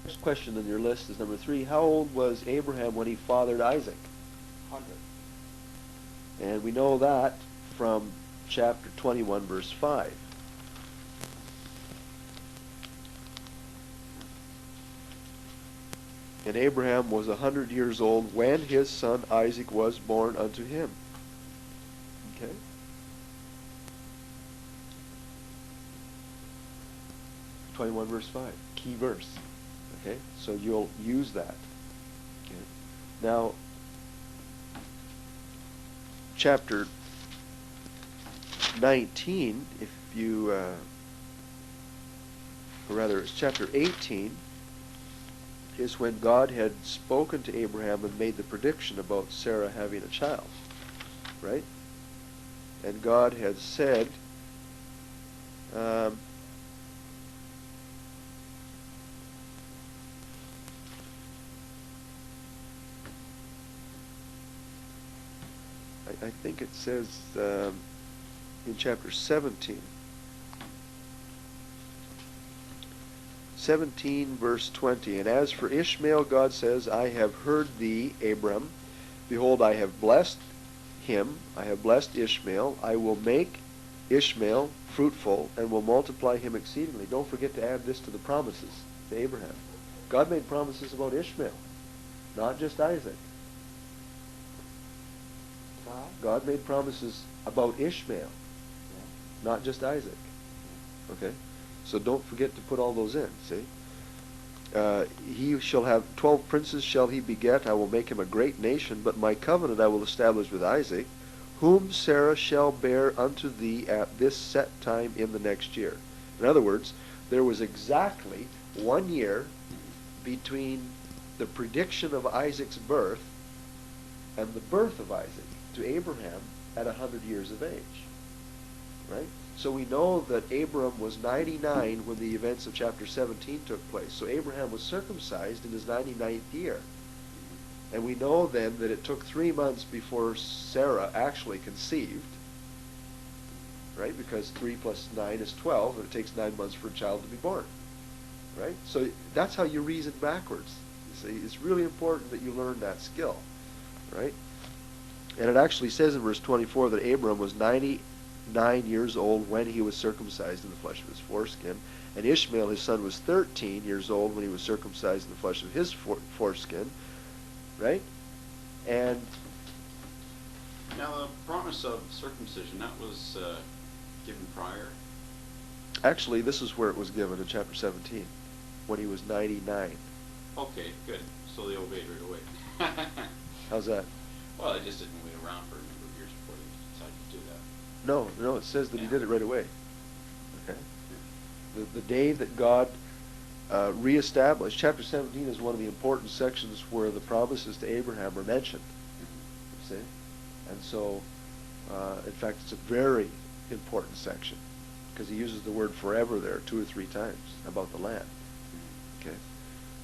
Next question on your list is number 3. How old was Abraham when he fathered Isaac? 100. And we know that from chapter 21, verse 5. And Abraham was 100 years old when his son Isaac was born unto him. Okay? 21 verse 5. Key verse. Okay? So you'll use that. Okay? Now, chapter 19, if you, or rather it's chapter 18, is when God had spoken to Abraham and made the prediction about Sarah having a child, right? And God had said, I think it says in chapter 17, 17 verse 20, and as for Ishmael, God says, I have heard thee, Abram. Behold, I have blessed him. I have blessed Ishmael. I will make Ishmael fruitful and will multiply him exceedingly. Don't forget to add this to the promises to Abraham. God made promises about Ishmael, not just Isaac. God made promises about Ishmael, not just Isaac. Okay? So don't forget to put all those in, see? He shall have 12 princes shall he beget. I will make him a great nation, but my covenant I will establish with Isaac, whom Sarah shall bear unto thee at this set time in the next year. In other words, there was exactly 1 year between the prediction of Isaac's birth and the birth of Isaac to Abraham at 100 years of age. Right? So we know that Abram was 99 when the events of chapter 17 took place. So Abraham was circumcised in his 99th year. And we know then that it took 3 months before Sarah actually conceived. Right? Because 3 plus 9 is 12, and it takes 9 months for a child to be born. Right? So that's how you reason backwards. You see, it's really important that you learn that skill. Right? And it actually says in verse 24 that Abram was 99 years old when he was circumcised in the flesh of his foreskin. And Ishmael, his son, was 13 years old when he was circumcised in the flesh of his foreskin. Right? And now the promise of circumcision, that was given prior? actually, this is where it was given in chapter 17, when he was 99. Okay, good. So they obeyed right away. How's that? Well, they just didn't wait around for a number of years before they decided to do that. No, it says that he Yeah. did it right away. Okay? The day that God reestablished, chapter 17 is one of the important sections where the promises to Abraham are mentioned. You see? And so, in fact, it's a very important section because he uses the word forever there 2 or 3 times about the land. Okay?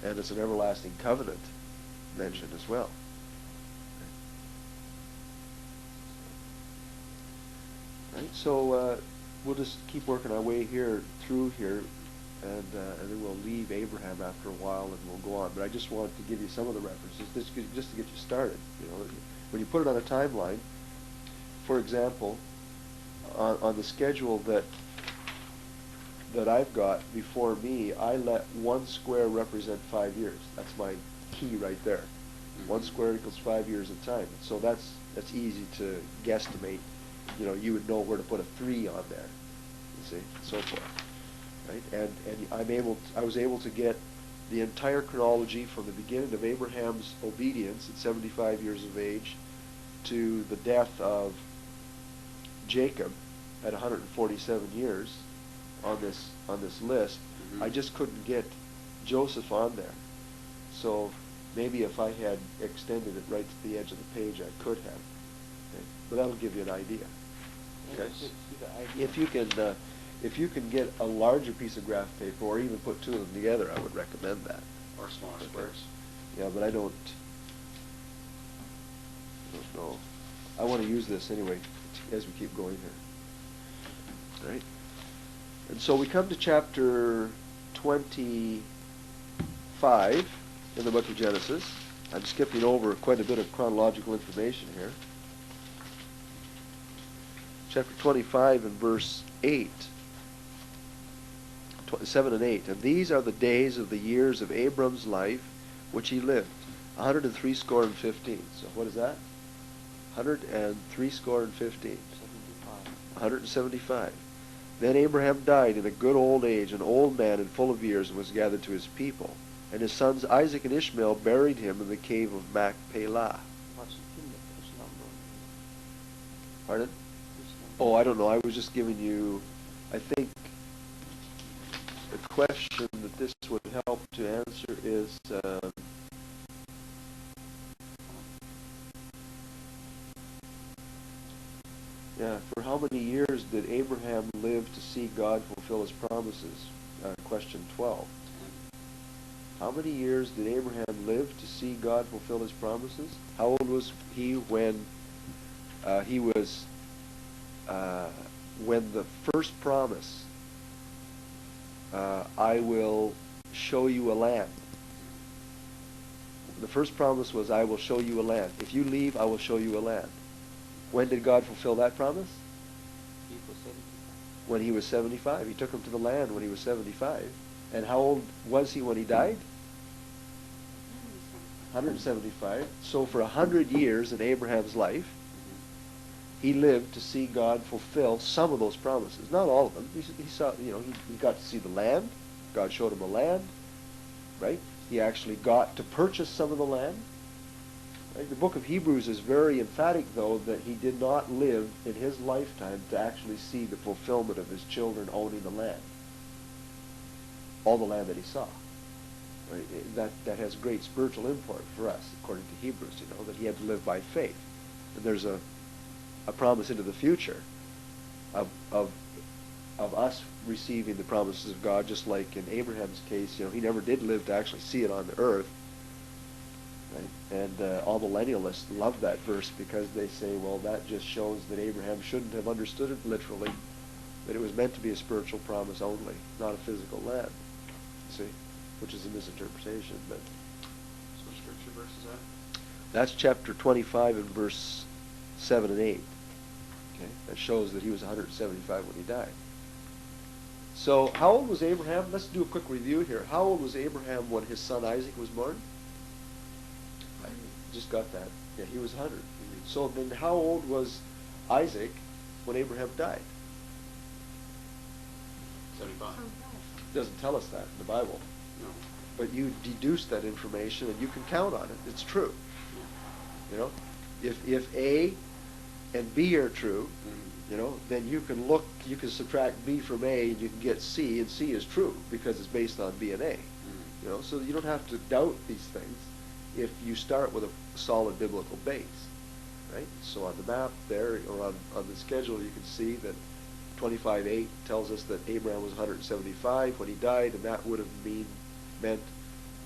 And it's an everlasting covenant mentioned as well. Right? So we'll just keep working our way through here, and then we'll leave Abraham after a while, and we'll go on. But I just wanted to give you some of the references, just to get you started. You know, when you put it on a timeline, for example, on the schedule that I've got before me, I let 1 square represent 5 years. That's my key right there. 1 square equals 5 years of time. So that's easy to guesstimate. You know, you would know where to put a 3 on there, you see, and so forth, right? And I was able to get the entire chronology from the beginning of Abraham's obedience at 75 years of age to the death of Jacob at 147 years on this list. Mm-hmm. I just couldn't get Joseph on there. So maybe if I had extended it right to the edge of the page, I could have. Okay? But that'll give you an idea. Okay? If you can get a larger piece of graph paper, or even put 2 of them together, I would recommend that. Or smaller squares. Yeah, but I don't know. I want to use this anyway as we keep going here. Right? And so we come to chapter 24. 5 in the book of Genesis. I'm skipping over quite a bit of chronological information here. Chapter 25 and verse 8. 7 and 8. And these are the days of the years of Abram's life, which he lived, 103 score and 15. So what is that? 103 score and 15. 175. Then Abraham died in a good old age, an old man and full of years, and was gathered to his people. And his sons Isaac and Ishmael buried him in the cave of Machpelah. Pardon? Oh, I don't know. I was just giving you, I think, the question that this would help to answer is, for how many years did Abraham live to see God fulfill his promises? Question 12. How many years did Abraham live to see God fulfill his promises? How old was he when when the first promise, I will show you a land. The first promise was, I will show you a land. If you leave, I will show you a land. When did God fulfill that promise? When he was 75. He took him to the land when he was 75. And how old was he when he died? 175. So for 100 years in Abraham's life, he lived to see God fulfill some of those promises. Not all of them. He saw, he got to see the land. God showed him a land, right? He actually got to purchase some of the land. Right? The book of Hebrews is very emphatic, though, that he did not live in his lifetime to actually see the fulfillment of his children owning the land. All the land that he saw. Right? That has great spiritual import for us, according to Hebrews, that he had to live by faith. And there's a promise into the future of us receiving the promises of God, just like in Abraham's case, he never did live to actually see it on the earth. Right? And all millennialists love that verse because they say, well, that just shows that Abraham shouldn't have understood it literally, that it was meant to be a spiritual promise only, not a physical land. See? Which is a misinterpretation. But so what scripture verse is that? That's chapter 25 and verse 7 and 8. Okay? That shows that he was 175 when he died. So how old was Abraham? Let's do a quick review here. How old was Abraham when his son Isaac was born? I just got that. Yeah, he was 100. So then how old was Isaac when Abraham died? 75. It doesn't tell us that in the Bible. No. But you deduce that information and you can count on it. It's true. Yeah. If A and B are true, then you can subtract B from A and you can get C, and C is true because it's based on B and A. So you don't have to doubt these things if you start with a solid biblical base, right? So on the map there, or on the schedule, you can see that 25:8 tells us that Abraham was 175 when he died, and that would have meant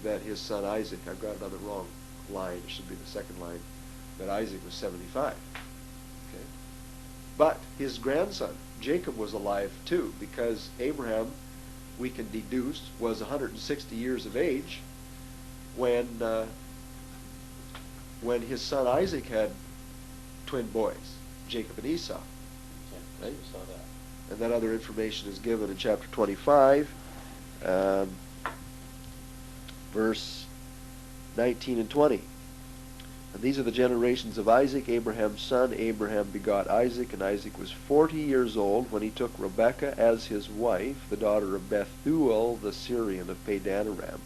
that his son Isaac, I've got it on the wrong line, it should be the second line, that Isaac was 75. Okay? But his grandson, Jacob, was alive too, because Abraham, we can deduce, was 160 years of age when his son Isaac had twin boys, Jacob and Esau. Okay, right? we saw that. And that other information is given in chapter 25, verse 19 and 20. And these are the generations of Isaac, Abraham's son. Abraham begot Isaac, and Isaac was 40 years old when he took Rebekah as his wife, the daughter of Bethuel, the Syrian of Padan Aram.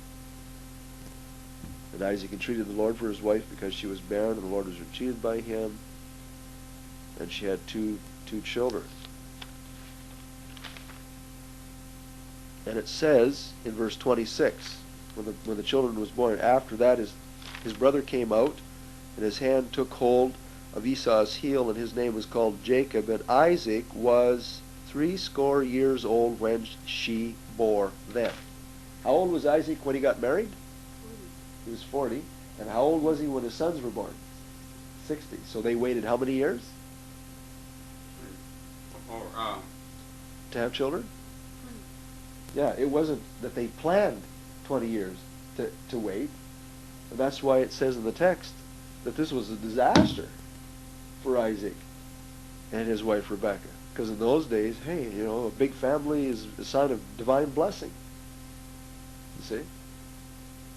And Isaac entreated the Lord for his wife because she was barren, and the Lord was entreated by him. And she had two children. And it says in verse 26, when the children was born, after that his brother came out, and his hand took hold of Esau's heel, and his name was called Jacob. And Isaac was 80 years old when she bore them. How old was Isaac when he got married? 40. He was 40. And how old was he when his sons were born? 60. So they waited how many years to have children? 20. Yeah, it wasn't that they planned 20 years. to wait. And that's why it says in the text that this was a disaster for Isaac and his wife Rebekah. Because in those days, hey, a big family is a sign of divine blessing. You see?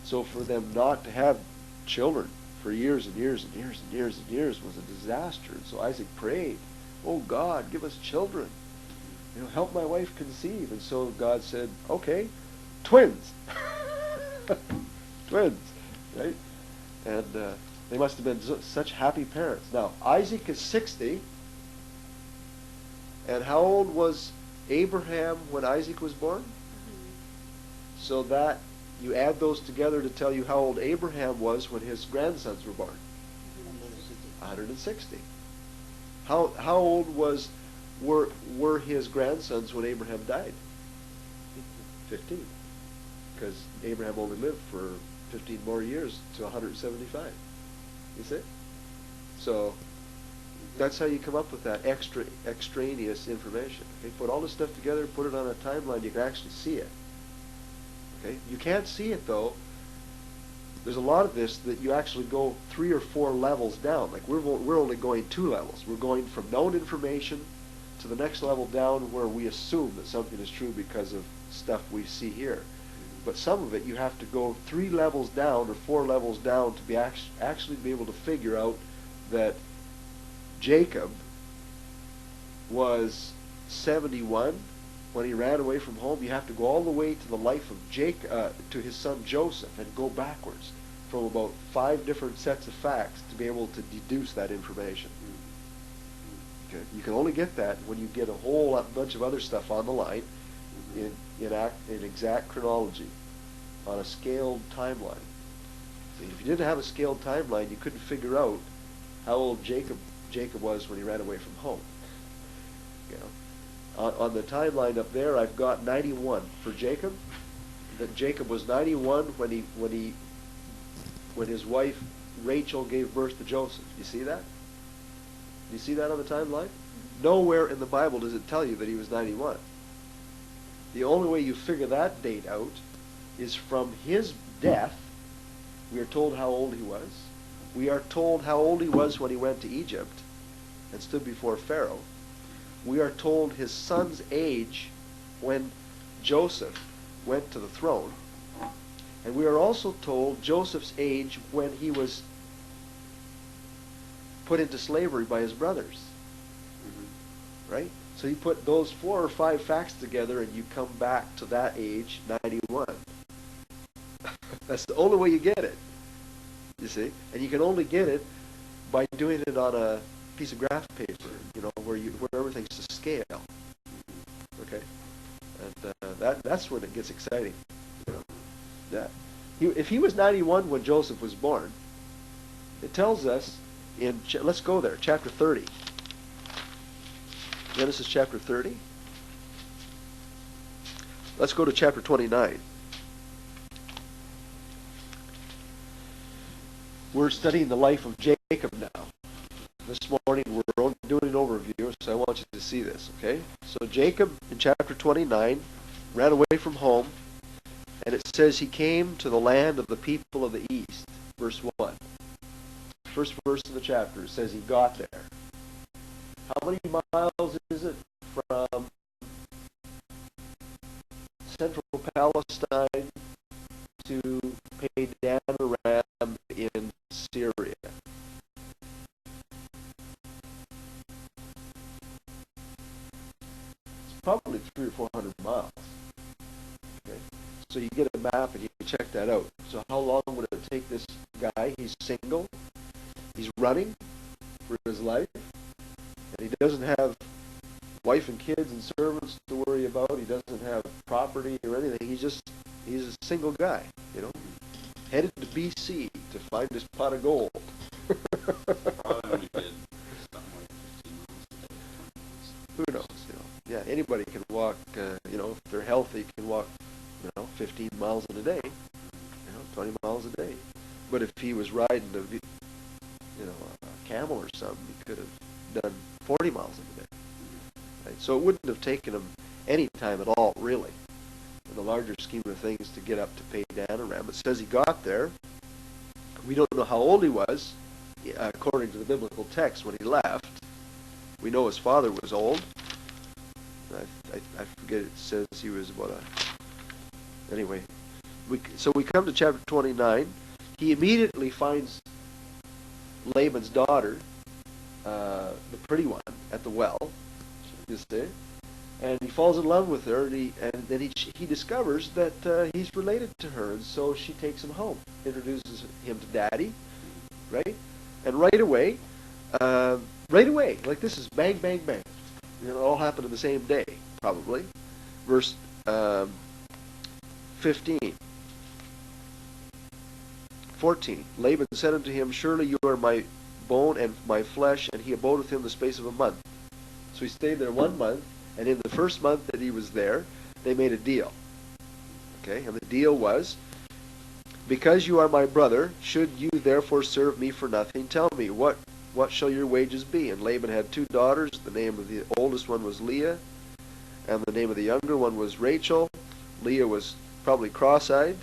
So for them not to have children for years and years and years and years and years was a disaster. And so Isaac prayed, oh God, give us children. Help my wife conceive. And so God said, okay, twins. Twins, right? And they must have been such happy parents. Now, Isaac is 60. And how old was Abraham when Isaac was born? So that you add those together to tell you how old Abraham was when his grandsons were born. 160. How old were his grandsons when Abraham died? 15. Because Abraham only lived for 15 more years to 175. You see? So that's how you come up with that extraneous information. Okay? Put all this stuff together, put it on a timeline, you can actually see it. Okay? You can't see it though. There's a lot of this that you actually go 3 or 4 levels down. Like we're only going 2 levels. We're going from known information to the next level down where we assume that something is true because of stuff we see here. But some of it you have to go 3 levels down or 4 levels down to be actually be able to figure out that Jacob was 71 when he ran away from home. You have to go all the way to the life of to his son Joseph and go backwards from about 5 different sets of facts to be able to deduce that information. Okay? You can only get that when you get a whole bunch of other stuff on the line in exact chronology on a scaled timeline. See, if you didn't have a scaled timeline, you couldn't figure out how old Jacob was when he ran away from home. On the timeline up there, I've got 91 for Jacob. That Jacob was 91 when his wife Rachel gave birth to Joseph. You see that? Do you see that on the timeline? Nowhere in the Bible does it tell you that he was 91. The only way you figure that date out is from his death. We are told how old he was. We are told how old he was when he went to Egypt and stood before Pharaoh. We are told his son's age when Joseph went to the throne. And we are also told Joseph's age when he was put into slavery by his brothers. Right? So you put those 4 or 5 facts together and you come back to that age, 91. That's the only way you get it. You see? And you can only get it by doing it on a piece of graph paper, where everything's to scale. Okay? And that's when it gets exciting. If he was 91 when Joseph was born, it tells us let's go there, chapter 30. Genesis chapter 30. Let's go to chapter 29. We're studying the life of Jacob now. This morning we're only doing an overview, so I want you to see this, okay? So Jacob in chapter 29 ran away from home, and it says he came to the land of the people of the east. Verse 1. First verse in the chapter, it says he got there. How many miles is it from central Palestine to Padan Aram in Syria? It's probably 300 or 400 miles. Okay? So you get a map and you check that out. So how long would it take this guy? He's single. He's running for his life. And he doesn't have wife and kids and servants to worry about. He doesn't have property or anything. He's a single guy, headed to BC to find his pot of gold. Probably only did something like 15 miles a day, 20 miles. Who knows? Yeah, anybody can walk. If they're healthy, can walk. 15 miles in a day. 20 miles a day. But if he was riding a camel or something, he could have done 40 miles in a day. Right? So it wouldn't have taken him any time at all, really. in the larger scheme of things, to get up to Padan Aram. It says he got there. We don't know how old he was, according to the biblical text, when he left. We know his father was old. I forget, it says he was about a... Anyway, so we come to chapter 29. He immediately finds Laban's daughter, the pretty one, at the well, you see, and he falls in love with her, and then he discovers that he's related to her, and so she takes him home, introduces him to Daddy, right? And right away, like this is bang, bang, bang. It all happened in the same day, probably. Verse 14. Laban said unto him, Surely you are my bone and my flesh, and he abode with him the space of a month. So he stayed there 1 month, and in the first month that he was there, they made a deal. Okay, and the deal was, Because you are my brother, should you therefore serve me for nothing? Tell me, what shall your wages be? And Laban had 2 daughters. The name of the oldest one was Leah, and the name of the younger one was Rachel. Leah was probably cross-eyed.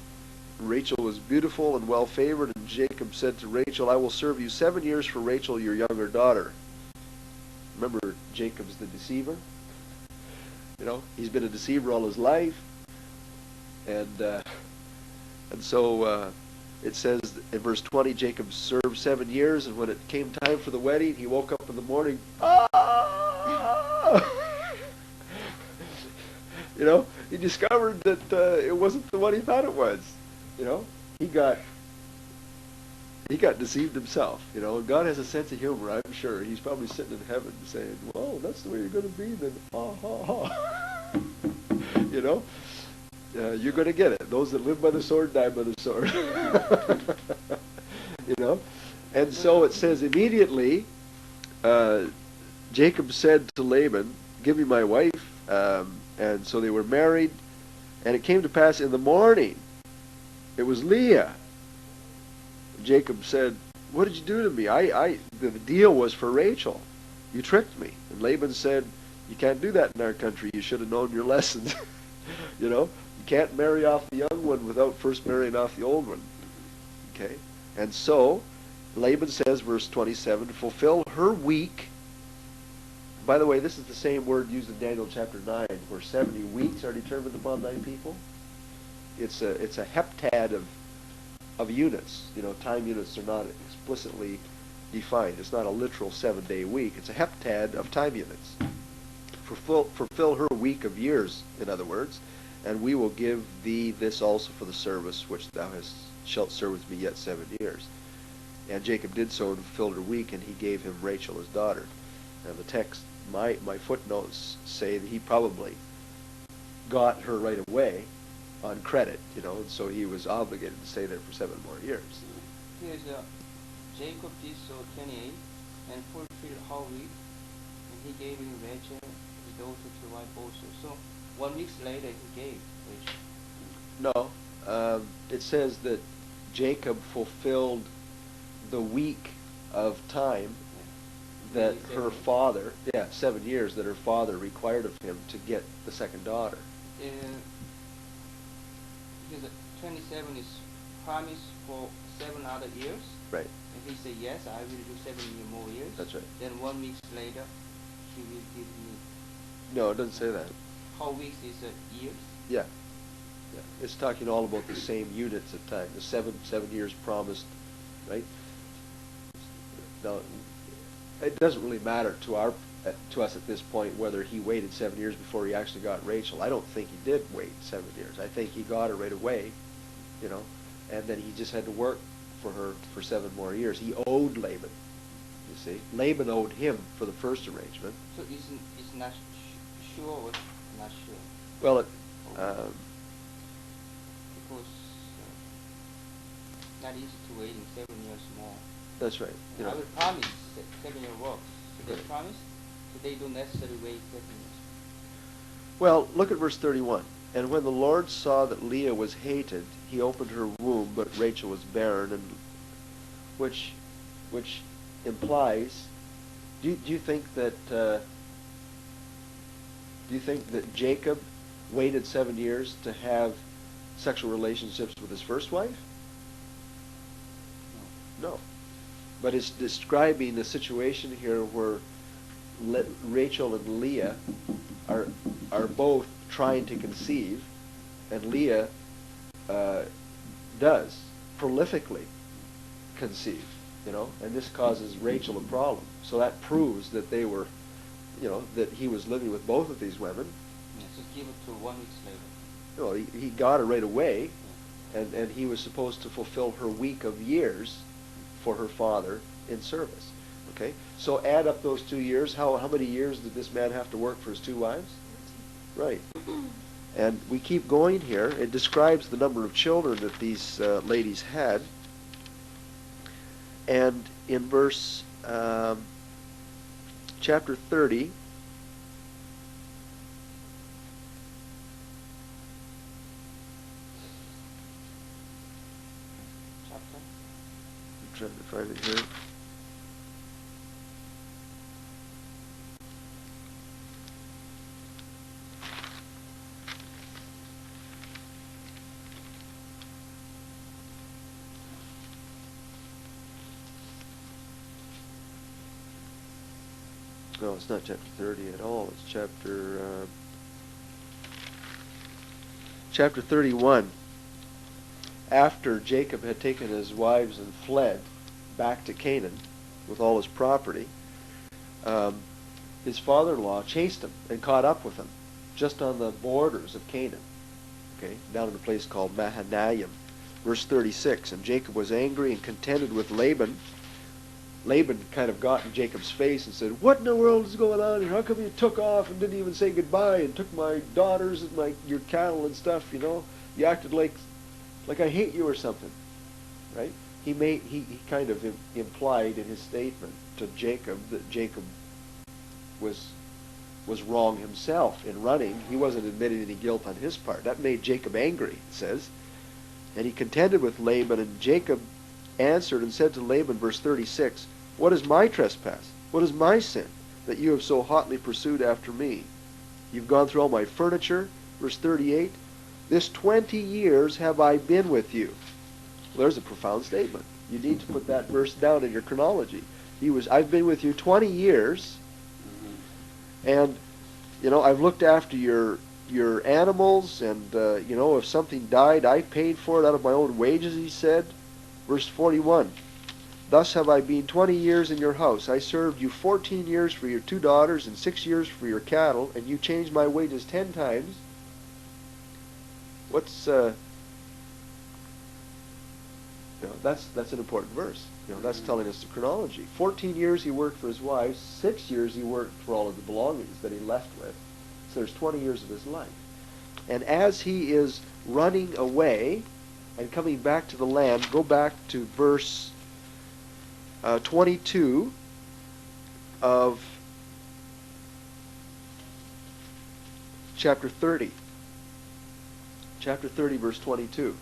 Rachel was beautiful and well-favored, and Jacob said to Rachel, I will serve you 7 years for Rachel, your younger daughter. Remember, Jacob's the deceiver. You know, he's been a deceiver all his life. And so it says in verse 20, Jacob served 7 years, and when it came time for the wedding, he woke up in the morning, you know, he discovered that it wasn't the one he thought it was. You know, he got deceived himself. You know, and God has a sense of humor, I'm sure. He's probably sitting in heaven saying, well, that's the way you're going to be, then ha, ha, ha. You know, you're going to get it. Those that live by the sword die by the sword. You know, and so it says immediately, Jacob said to Laban, give me my wife, and so they were married, and it came to pass in the morning, it was Leah. Jacob said, what did you do to me? The deal was for Rachel. You tricked me. And Laban said, you can't do that in our country. You should have known your lessons. You know, you can't marry off the young one without first marrying off the old one. Okay? And so, Laban says, verse 27, to fulfill her week. By the way, this is the same word used in Daniel chapter 9, where 70 weeks are determined upon thy people. It's a heptad of units. You know, time units are not explicitly defined. It's not a literal 7-day week. It's a heptad of time units. Fulfill her week of years, in other words, and we will give thee this also for the service which thou shalt serve with me yet 7 years. And Jacob did so and fulfilled her week, and he gave him Rachel his daughter. And the text, my footnotes say that he probably got her right away on credit, you know, and so he was obligated to stay there for 7 more years. Here's Jacob did so 28 and fulfilled her week, and he gave him Rachel, his daughter, to wife also. So 1 week later he gave Rachel. No, it says that Jacob fulfilled the week of time that her father, 7 years that her father required of him to get the second daughter. Because 27 is promised for 7 other years. Right. And he said, yes, I will do 7 more years. That's right. Then 1 week later, he will give me. No, it doesn't say that. How weeks is years? Yeah. It's talking all about the same units of time. The 7 years promised, right? Now, it doesn't really matter to us at this point whether he waited 7 years before he actually got Rachel. I don't think he did wait 7 years. I think he got her right away, you know, and then he just had to work for her for 7 more years. He owed Laban, you see. Laban owed him for the first arrangement. So it's not sure or not sure? Well, because not easy to wait in 7 years more. That's right. You know. I will promise 7 year works. So they promise, so they don't necessarily wait 7 years. Well, look at verse 31. And when the Lord saw that Leah was hated, he opened her womb, but Rachel was barren, and which implies. Do you think that Jacob waited 7 years to have sexual relationships with his first wife? No. But it's describing the situation here where Rachel and Leah are both trying to conceive, and Leah does prolifically conceive, and this causes Rachel a problem. So that proves that they were, that he was living with both of these women. Yeah, so give it to 1 week later. Well, he got her right away, and he was supposed to fulfill her week of years for her father in service. Okay, so add up those 2 years. How many years did this man have to work for his 2 wives? Right. And we keep going here. It describes the number of children that these ladies had. And in verse chapter 30, Chapter? I'm trying to find it here. No, it's not chapter 30 at all. It's chapter 31. After Jacob had taken his wives and fled back to Canaan with all his property, his father-in-law chased him and caught up with him just on the borders of Canaan, okay, down in a place called Mahanaim. Verse 36, and Jacob was angry and contended with Laban. Laban kind of got in Jacob's face and said, "What in the world is going on here? How come you took off and didn't even say goodbye and took my daughters and your cattle and stuff, You acted like I hate you or something." Right? He kind of implied in his statement to Jacob that Jacob was wrong himself in running. He wasn't admitting any guilt on his part. That made Jacob angry, it says. And he contended with Laban, and Jacob answered and said to Laban, verse 36, "What is my trespass? What is my sin, that you have so hotly pursued after me? You've gone through all my furniture." Verse 38, "This 20 years have I been with you." Well, there's a profound statement. You need to put that verse down in your chronology. I've been with you 20 years, and I've looked after your animals, and if something died, I paid for it out of my own wages, he said. Verse 41, "Thus have I been 20 years in your house. I served you 14 years for your 2 daughters and 6 years for your cattle, and you changed my wages 10 times. What's that's an important verse. That's telling us the chronology. 14 years he worked for his wives. 6 years he worked for all of the belongings that he left with. So there's 20 years of his life. And as he is running away and coming back to the land, go back to verse 22 of chapter 30. Chapter 30, verse 22.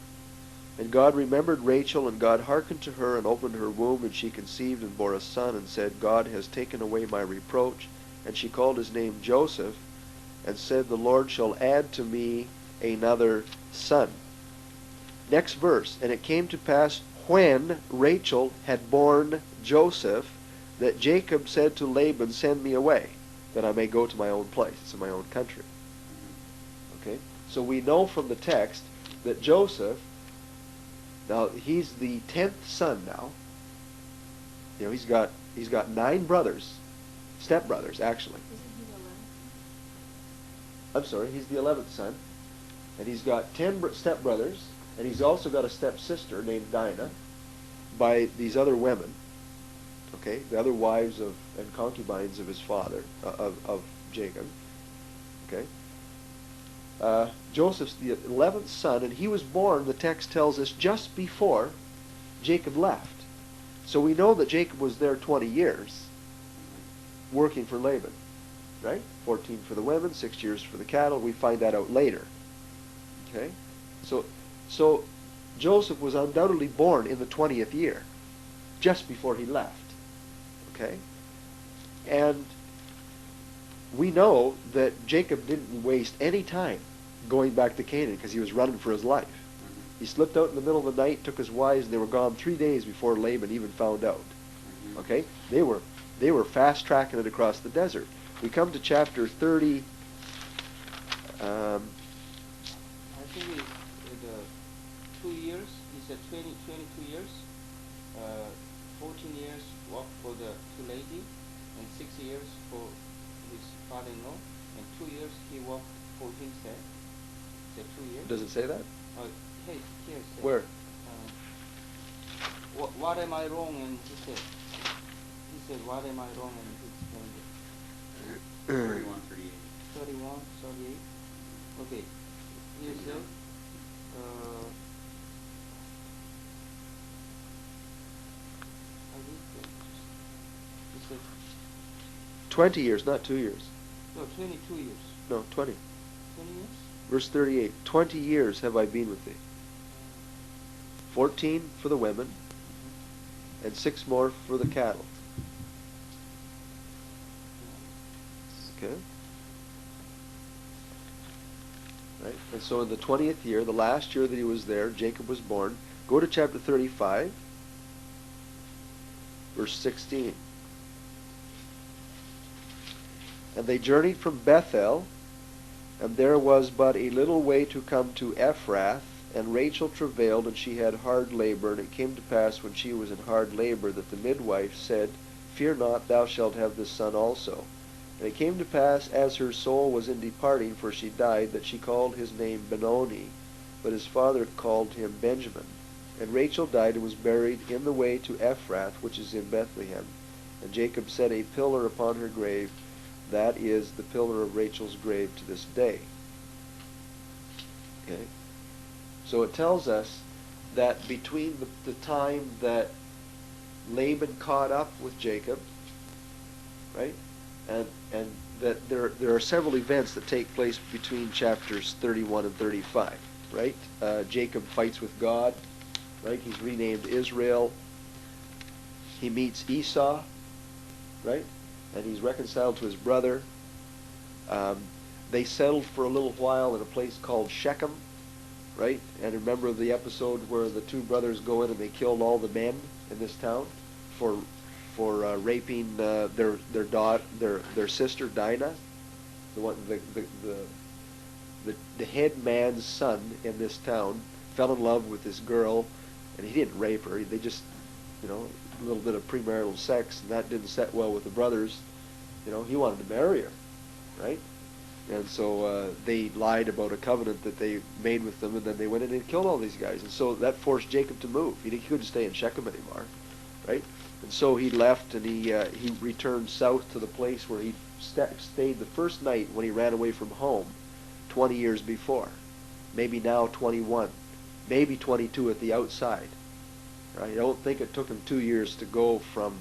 "And God remembered Rachel, and God hearkened to her, and opened her womb, and she conceived and bore a son, and said, God has taken away my reproach. And she called his name Joseph, and said, the Lord shall add to me another son." Next verse, "And it came to pass when Rachel had borne Joseph, that Jacob said to Laban, Send me away, that I may go to my own place," it's in my own country. Okay, so we know from the text that Joseph, now he's the 10th son now. He's got 9 brothers, stepbrothers actually. Isn't he the 11th? I'm sorry, he's the 11th son, and he's got 10 stepbrothers, and he's also got a stepsister named Dinah by these other women. Okay, the other wives and concubines of his father, of Jacob. Okay. Joseph's the 11th son, and he was born, the text tells us, just before Jacob left. So we know that Jacob was there 20 years working for Laban, right? 14 for the women, 6 years for the cattle. We find that out later. Okay? So Joseph was undoubtedly born in the 20th year, just before he left. Okay? And we know that Jacob didn't waste any time going back to Canaan because he was running for his life. He slipped out in the middle of the night, took his wives, and they were gone 3 days before Laban even found out. Okay? They were fast tracking it across the desert. We come to chapter 30. I think the 2 years, he said 22 years, 14 years work for the two lady, and 6 years for his father-in-law, and 2 years he worked for himself. Is that 2 years? Does it say that? Hey, here it says, Where? what am I wrong? And he said, what am I wrong? And he explained it. 31, 38. 31, 38. Okay. Here it says, he said, 20 years, not 2 years. no, 22 years. No, 20. 20 years? Verse 38. 20 years have I been with thee. 14 for the women, and 6 more for the cattle. Okay? Right? And so in the 20th year, the last year that he was there, Jacob was born. Go to chapter 35, verse 16. And they journeyed from Bethel, and there was but a little way to come to Ephrath, and Rachel travailed, and she had hard labor. And it came to pass, when she was in hard labor, that the midwife said, Fear not, thou shalt have this son also. And it came to pass, as her soul was in departing, for she died, that she called his name Benoni, but his father called him Benjamin. And Rachel died, and was buried in the way to Ephrath, which is in Bethlehem. And Jacob set a pillar upon her grave. That is the pillar of Rachel's grave to this day. Okay? So it tells us that between the time that Laban caught up with Jacob, right, and that there are several events that take place between chapters 31 and 35, right? Jacob fights with God, right? He's renamed Israel. He meets Esau, right? And he's reconciled to his brother. They settled for a little while in a place called Shechem, right? And remember the episode where the two brothers go in and they killed all the men in this town for raping their sister Dinah, the head man's son in this town fell in love with this girl, and he didn't rape her. They just, a little bit of premarital sex, and that didn't set well with the brothers. He wanted to marry her, right? And so they lied about a covenant that they made with them, and then they went in and killed all these guys. And so that forced Jacob to move. He couldn't stay in Shechem anymore, right? And so he left, and he returned south to the place where he stayed the first night when he ran away from home 20 years before. Maybe now 21, maybe 22 at the outside. Right? I don't think it took him 2 years to go from,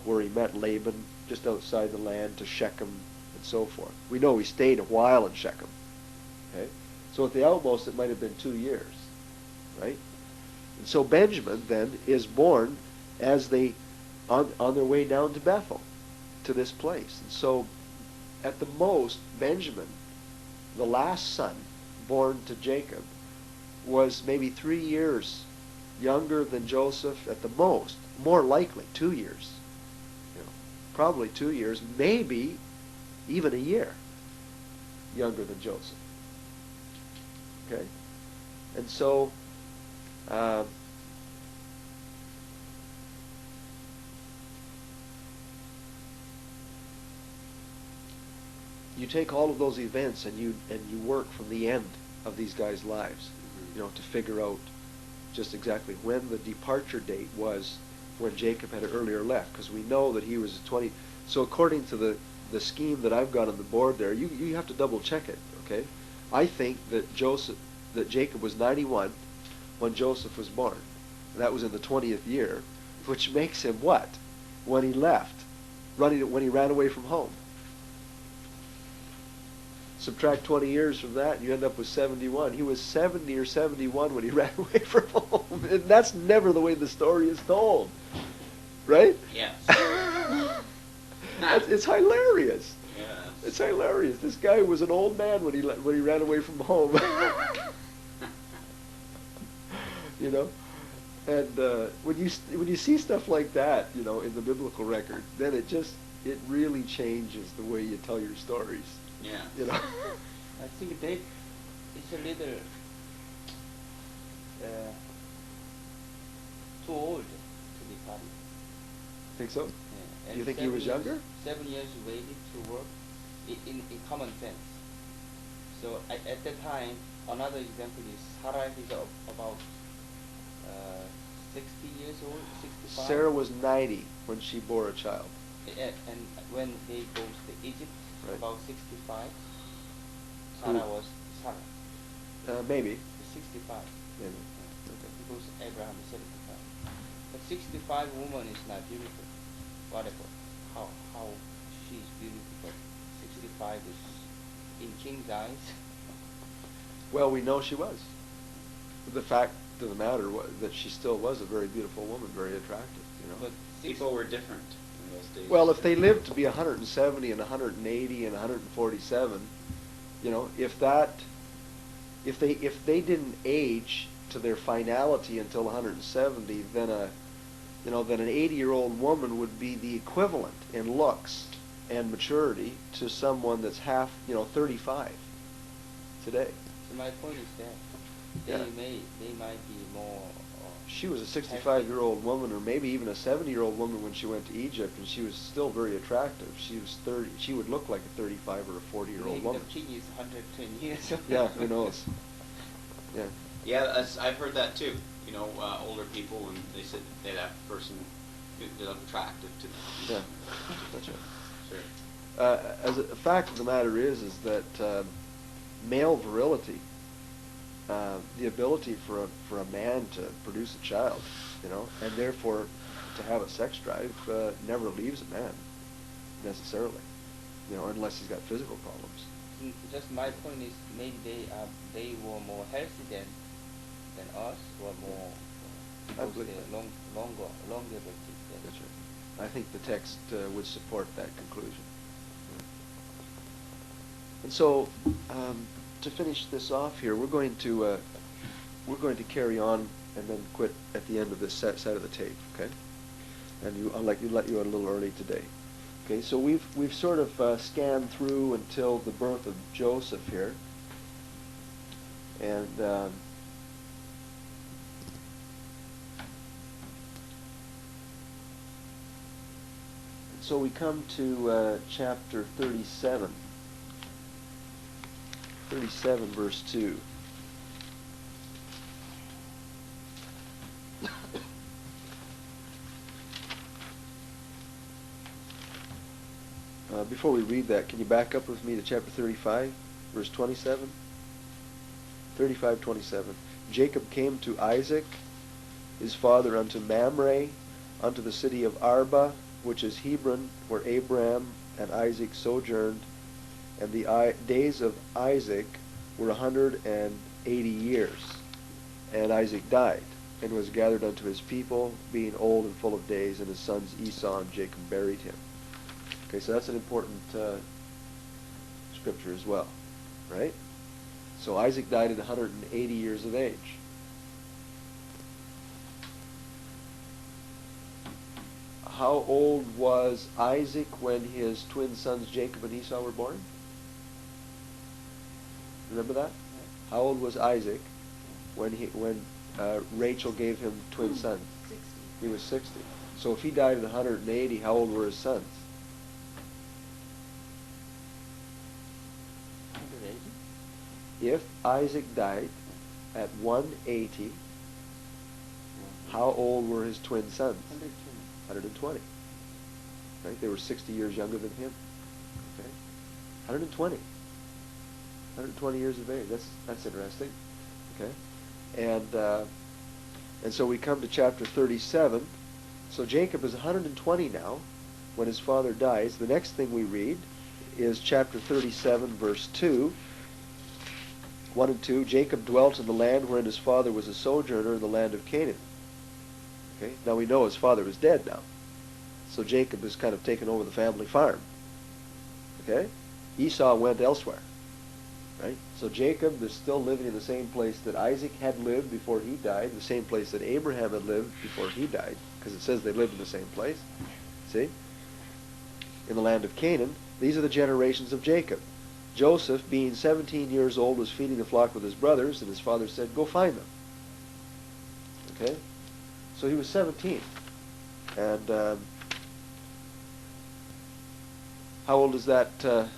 where he met Laban, just outside the land, to Shechem, and so forth. We know he stayed a while in Shechem. Okay? So at the outmost, it might have been 2 years. Right? And so Benjamin, then, is born as they, on their way down to Bethel, to this place. And so, at the most, Benjamin, the last son born to Jacob, was maybe 3 years younger than Joseph at the most. More likely, 2 years. Probably 2 years, maybe even a year younger than Joseph. Okay? And so, you take all of those events and you work from the end of these guys' lives, to figure out just exactly when the departure date was when Jacob had earlier left, because we know that he was 20. So according to the scheme that I've got on the board there, you have to double check it, okay? I think that Jacob was 91 when Joseph was born. That was in the 20th year, which makes him what? When he left, when he ran away from home. Subtract 20 years from that, and you end up with 71. He was 70 or 71 when he ran away from home. And that's never the way the story is told. Right? Yes. It's hilarious. Yes. It's hilarious. This guy was an old man when he ran away from home. You know, and when you see stuff like that, you know, in the biblical record, then it really changes the way you tell your stories. Yeah. You know. I think it's a little too old to be public. Think so? Yeah. You And think he was younger? 7 years waited to work in common sense. So at that time, another example is Sarah is about 60 years old, 65. Sarah was 90 when she bore a child. And when they go to Egypt, Right. about 65, Sarah was Sarah. Maybe. 65. Maybe. Okay. Because Abraham is 75. But 65 woman is not beautiful. Whatever. How she's beautiful, but 65 is in king's eyes. Well, we know she was. The fact of the matter was that she still was a very beautiful woman, very attractive. You know. But People were different in those days. Well, if they lived to be 170 and 180 and 147, you know, if they didn't age to their finality until 170, then an 80-year-old woman would be the equivalent in looks and maturity to someone that's 35 today. So my point is that Yeah. they might be more. She was a 65-year-old woman, or maybe even a 70-year-old woman when she went to Egypt, and she was still very attractive. She was 30. She would look like a 35 or a 40-year-old Maybe woman. the king is 110 years old. Yeah, who knows? Yeah. Yeah, I've heard that too. You know, older people, when they said that person they look attractive to them. Yeah, that's right. Sure. As a fact of the matter is that male virility, the ability for a man to produce a child, you know, and therefore to have a sex drive, never leaves a man necessarily, you know, unless he's got physical problems. Just my point is maybe they were more healthy than us, or more I believe that. longevity. That's right. I think the text would support that conclusion. And so, to finish this off here, we're going to carry on and then quit at the end of this set of the tape, okay? And I'll let you a little early today. Okay, so we've sort of scanned through until the birth of Joseph here, and so we come to chapter 37. 37 verse 2. Before we read that, can you back up with me to chapter 35, verse 27? 35:27. Jacob came to Isaac, his father, unto Mamre, unto the city of Arba, which is Hebron, where Abraham and Isaac sojourned, and the days of Isaac were 180 years. And Isaac died, and was gathered unto his people, being old and full of days, and his sons Esau and Jacob buried him. Okay, so that's an important scripture as well, right? So Isaac died at 180 years of age. How old was Isaac when his twin sons Jacob and Esau were born? Remember that? How old was Isaac when Rachel gave him twin sons? 60. He was 60. So if he died at 180, how old were his sons? 180? If Isaac died at 180, how old were his twin sons? 120. Right? They were 60 years younger than him. Okay? 120. 120 years of age. That's interesting. Okay? And so we come to chapter 37. So Jacob is 120 now when his father dies. The next thing we read is chapter 37, verse 2. 1 and 2. Jacob dwelt in the land wherein his father was a sojourner in the land of Canaan. Okay? Now we know his father is dead now. So Jacob has kind of taken over the family farm. Okay? Esau went elsewhere. Right? So Jacob is still living in the same place that Isaac had lived before he died, the same place that Abraham had lived before he died, because it says they lived in the same place. See? In the land of Canaan. These are the generations of Jacob. Joseph, being 17 years old, was feeding the flock with his brothers, and his father said, "Go find them." Okay? So he was 17. And how old is that? Let's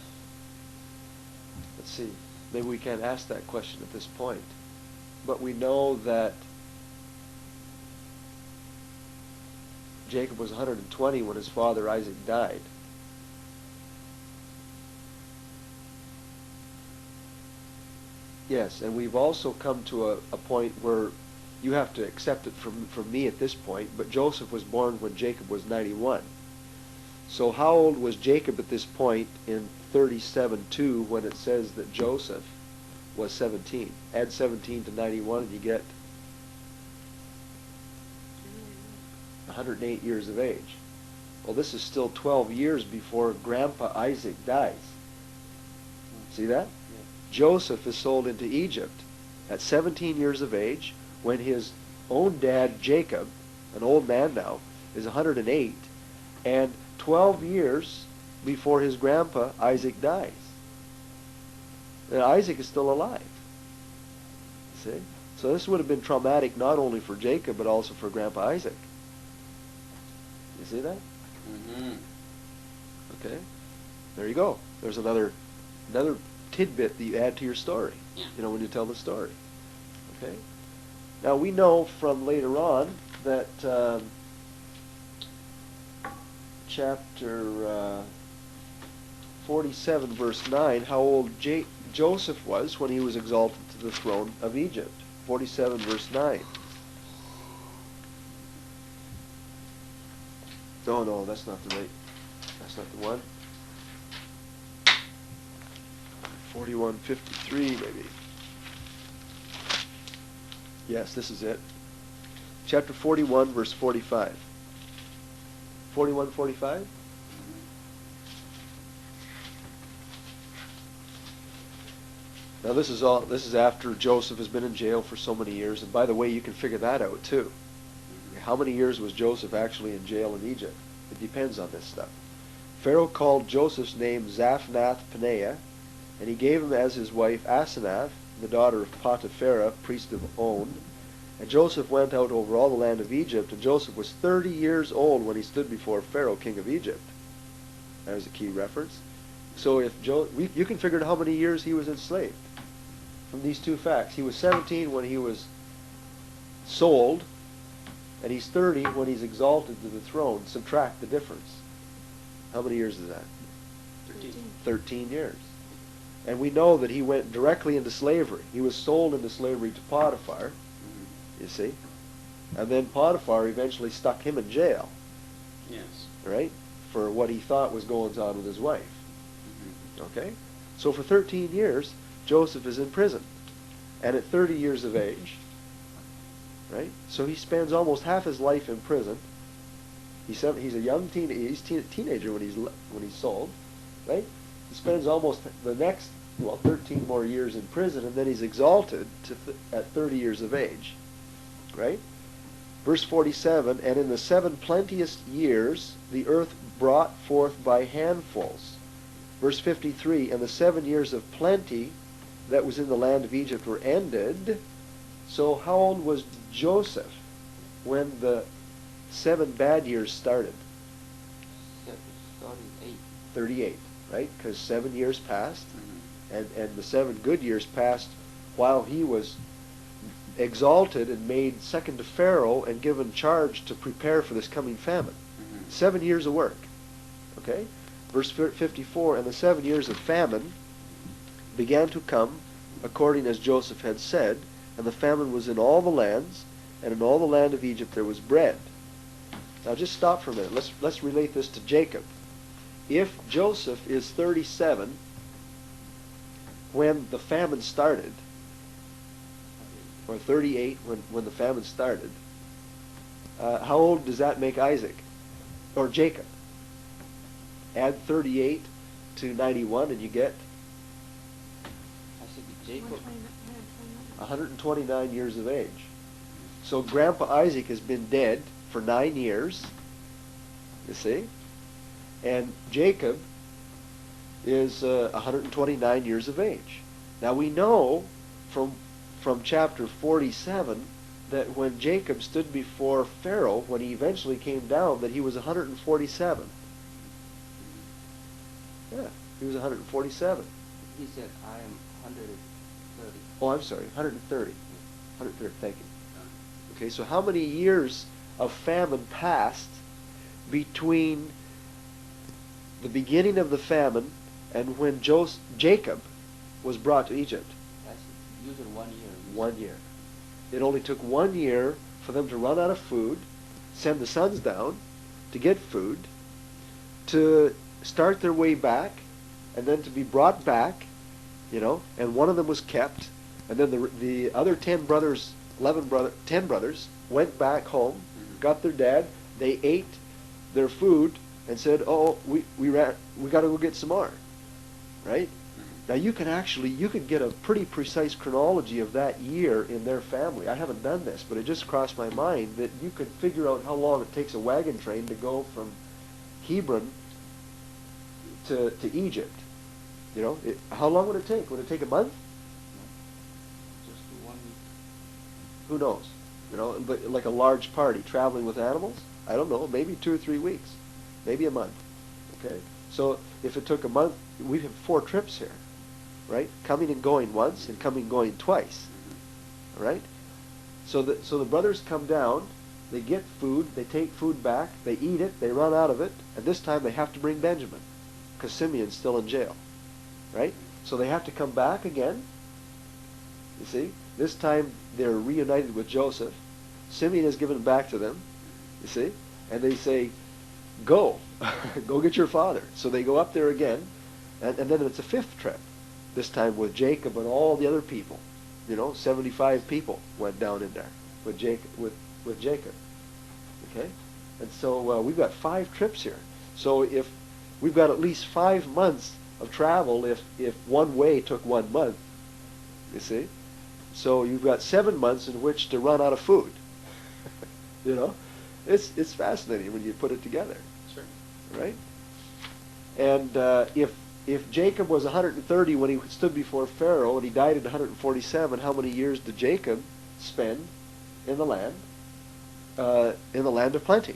see. Maybe we can't ask that question at this point. But we know that Jacob was 120 when his father Isaac died. Yes, and we've also come to a point where you have to accept it from me at this point, but Joseph was born when Jacob was 91. So how old was Jacob at this point in 37:2 when it says that Joseph was 17? Add 17 to 91 and you get 108 years of age. Well, this is still 12 years before Grandpa Isaac dies. See that? Yeah. Joseph is sold into Egypt at 17 years of age when his own dad, Jacob, an old man now, is 108, and 12 years before his grandpa, Isaac, dies. And Isaac is still alive. See? So this would have been traumatic not only for Jacob, but also for Grandpa Isaac. You see that? Mm-hmm. Okay. There you go. There's another tidbit that you add to your story. Yeah. You know, when you tell the story. Okay. Now we know from later on that chapter 47, verse 9, how old Joseph was when he was exalted to the throne of Egypt. 47, verse 9. No, that's not the right. That's not the one. 41:53 maybe. Yes, this is it. Chapter 41, verse 45. 41:45. Now this is after Joseph has been in jail for so many years, and by the way, you can figure that out too. How many years was Joseph actually in jail in Egypt? It depends on this stuff. Pharaoh called Joseph's name Zaphnath-Paneah, and he gave him as his wife Asenath, the daughter of Potipharah, priest of On. And Joseph went out over all the land of Egypt, and Joseph was 30 years old when he stood before Pharaoh, king of Egypt. There's a key reference. So if you can figure out how many years he was enslaved from these two facts. He was 17 when he was sold, and he's 30 when he's exalted to the throne. Subtract the difference. How many years is that? 13 years. And we know that he went directly into slavery. He was sold into slavery to Potiphar, you see. And then Potiphar eventually stuck him in jail. Yes. Right? For what he thought was going on with his wife. Mm-hmm. Okay? So for 13 years, Joseph is in prison. And at 30 years of age, right? So he spends almost half his life in prison. He's a young teenager when he's sold, right? He spends almost the next 13 more years in prison, and then he's exalted at 30 years of age, right? Verse 47, and in the 7 plenteous years the earth brought forth by handfuls. Verse 53, and the 7 years of plenty that was in the land of Egypt were ended. So how old was Joseph when the 7 bad years started? 38. 38, right? Because 7 years passed, Mm-hmm. and the 7 good years passed while he was exalted and made second to Pharaoh and given charge to prepare for this coming famine. Mm-hmm. 7 years of work. Okay? Verse 54, and the 7 years of famine began to come according as Joseph had said, and the famine was in all the lands, and in all the land of Egypt there was bread. Now just stop for a minute. Let's relate this to Jacob. If Joseph is 37 when the famine started, or 38 when the famine started, how old does that make Isaac? Or Jacob? Add 38 to 91 and you get I said Jacob. 129 years of age. So Grandpa Isaac has been dead for 9 years, you see, and Jacob is 129 years of age. Now we know from chapter 47 that when Jacob stood before Pharaoh, when he eventually came down, that he was 147. Yeah, he was 147. He said, I am 130. Oh, I'm sorry, 130. 130, thank you. Okay, so how many years of famine passed between the beginning of the famine and when Jacob was brought to Egypt? That's usually 1 year. 1 year. It only took 1 year for them to run out of food, send the sons down to get food, to start their way back, and then to be brought back, you know, and one of them was kept, and then the other 10 brothers, 10 brothers went back home, got their dad, they ate their food, and said, oh, we got to go get some more, right? Now you could get a pretty precise chronology of that year in their family. I haven't done this, but it just crossed my mind that you could figure out how long it takes a wagon train to go from Hebron to Egypt. You know, how long would it take? Would it take a month? Just 1 week. Who knows? You know, but like a large party traveling with animals, I don't know, maybe 2 or 3 weeks, maybe a month. Okay, so if it took a month, we have 4 trips here, right? Coming and going once, and coming and going twice, right? So the brothers come down, they get food, they take food back, they eat it, they run out of it, and this time they have to bring Benjamin, because Simeon's still in jail, right? So they have to come back again. You see, this time they're reunited with Joseph. Simeon is given back to them, you see, and they say, go, go get your father. So they go up there again, and then it's a 5th trip, this time with Jacob and all the other people. You know, 75 people went down in there with Jacob. With Jacob. Okay, and so we've got 5 trips here. So if we've got at least 5 months of travel, if one way took 1 month, you see, so you've got 7 months in which to run out of food. You know, it's fascinating when you put it together. Sure. Right? And if Jacob was 130 when he stood before Pharaoh and he died at 147, how many years did Jacob spend in the land? In the land of plenty.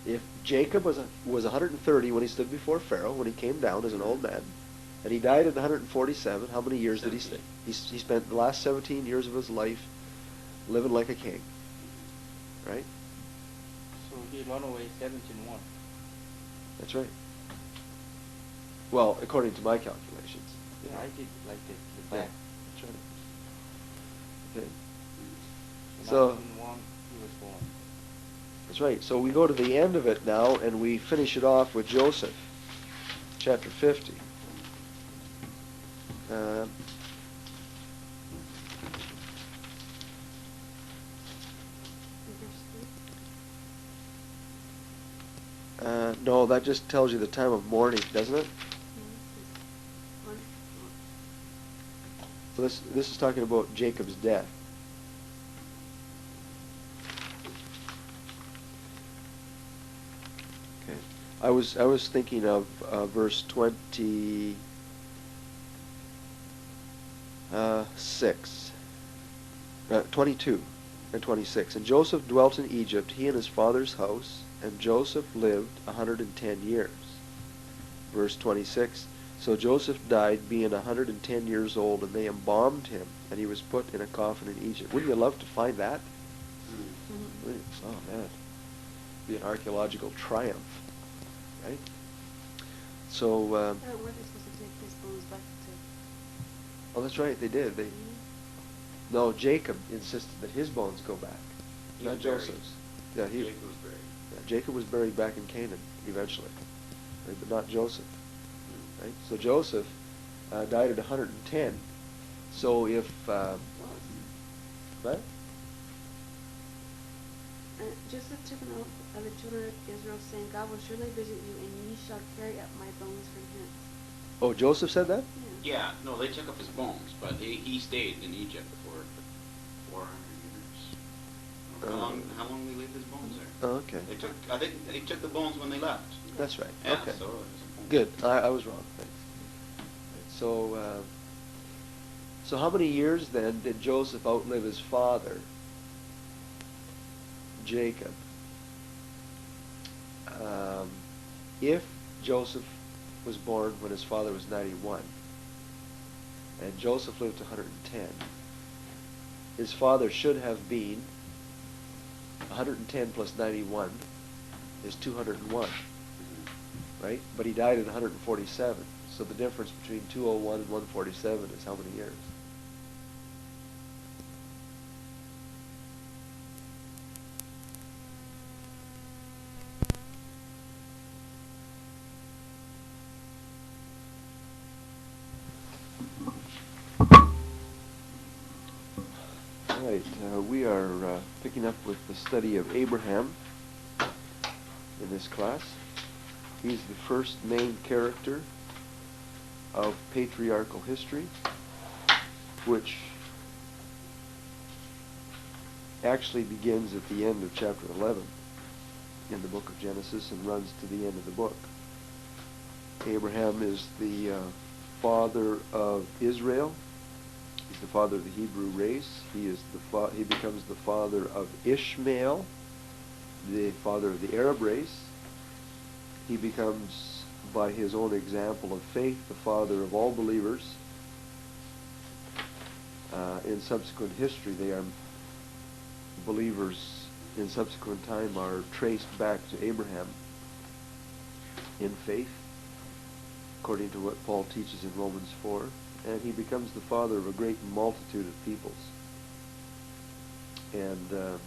If Jacob was 130 when he stood before Pharaoh, when he came down as an old man, and he died at 147, how many years did he stay? He spent the last 17 years of his life living like a king. Right? So he run away 17-1. That's right. Well, according to my calculations. Yeah, I did like the Yeah, back. that's right. Okay. So So 1901, he was born. that's right. So we go to the end of it now, and we finish it off with Joseph, chapter 50. No, that just tells you the time of mourning, doesn't it? So this is talking about Jacob's death. Okay, I was thinking of verse 26, 22 and 26. And Joseph dwelt in Egypt, he and his father's house, and Joseph lived 110 years. Verse 26. So Joseph died being 110 years old, and they embalmed him, and he was put in a coffin in Egypt. Wouldn't you love to find that? Oh man, be an archaeological triumph, right? So. Weren't they supposed to take his bones back to? Oh, that's right. They did. No, Jacob insisted that his bones go back, He not was buried. Joseph's. Yeah, Jacob was buried. Yeah, Jacob was buried back in Canaan eventually, right, but not Joseph. Right? So Joseph died at 110. So if what? Joseph took an oath of the children of Israel, saying, God will surely visit you, and ye shall carry up my bones from hence. Oh, Joseph said that? Yeah. Yeah, no, they took up his bones, but he stayed in Egypt for 400 years. How long did they leave his bones there? Oh, okay. I think they took the bones when they left. That's right. Yeah, Okay. so it was a bones. Good. I was wrong. Thanks. So, so how many years then did Joseph outlive his father, Jacob? If Joseph was born when his father was 91, and Joseph lived to 110, his father should have been 110 plus 91 is 201, right? But he died at 147. So the difference between 201 and 147 is how many years? All right, we are picking up with the study of Abraham in this class. He's the first main character of patriarchal history, which actually begins at the end of chapter 11 in the book of Genesis and runs to the end of the book. Abraham is the father of Israel. He's the father of the Hebrew race. He becomes the father of Ishmael, the father of the Arab race. He becomes, by his own example of faith, the father of all believers. In subsequent history, believers in subsequent time are traced back to Abraham in faith, according to what Paul teaches in Romans 4. And he becomes the father of a great multitude of peoples. And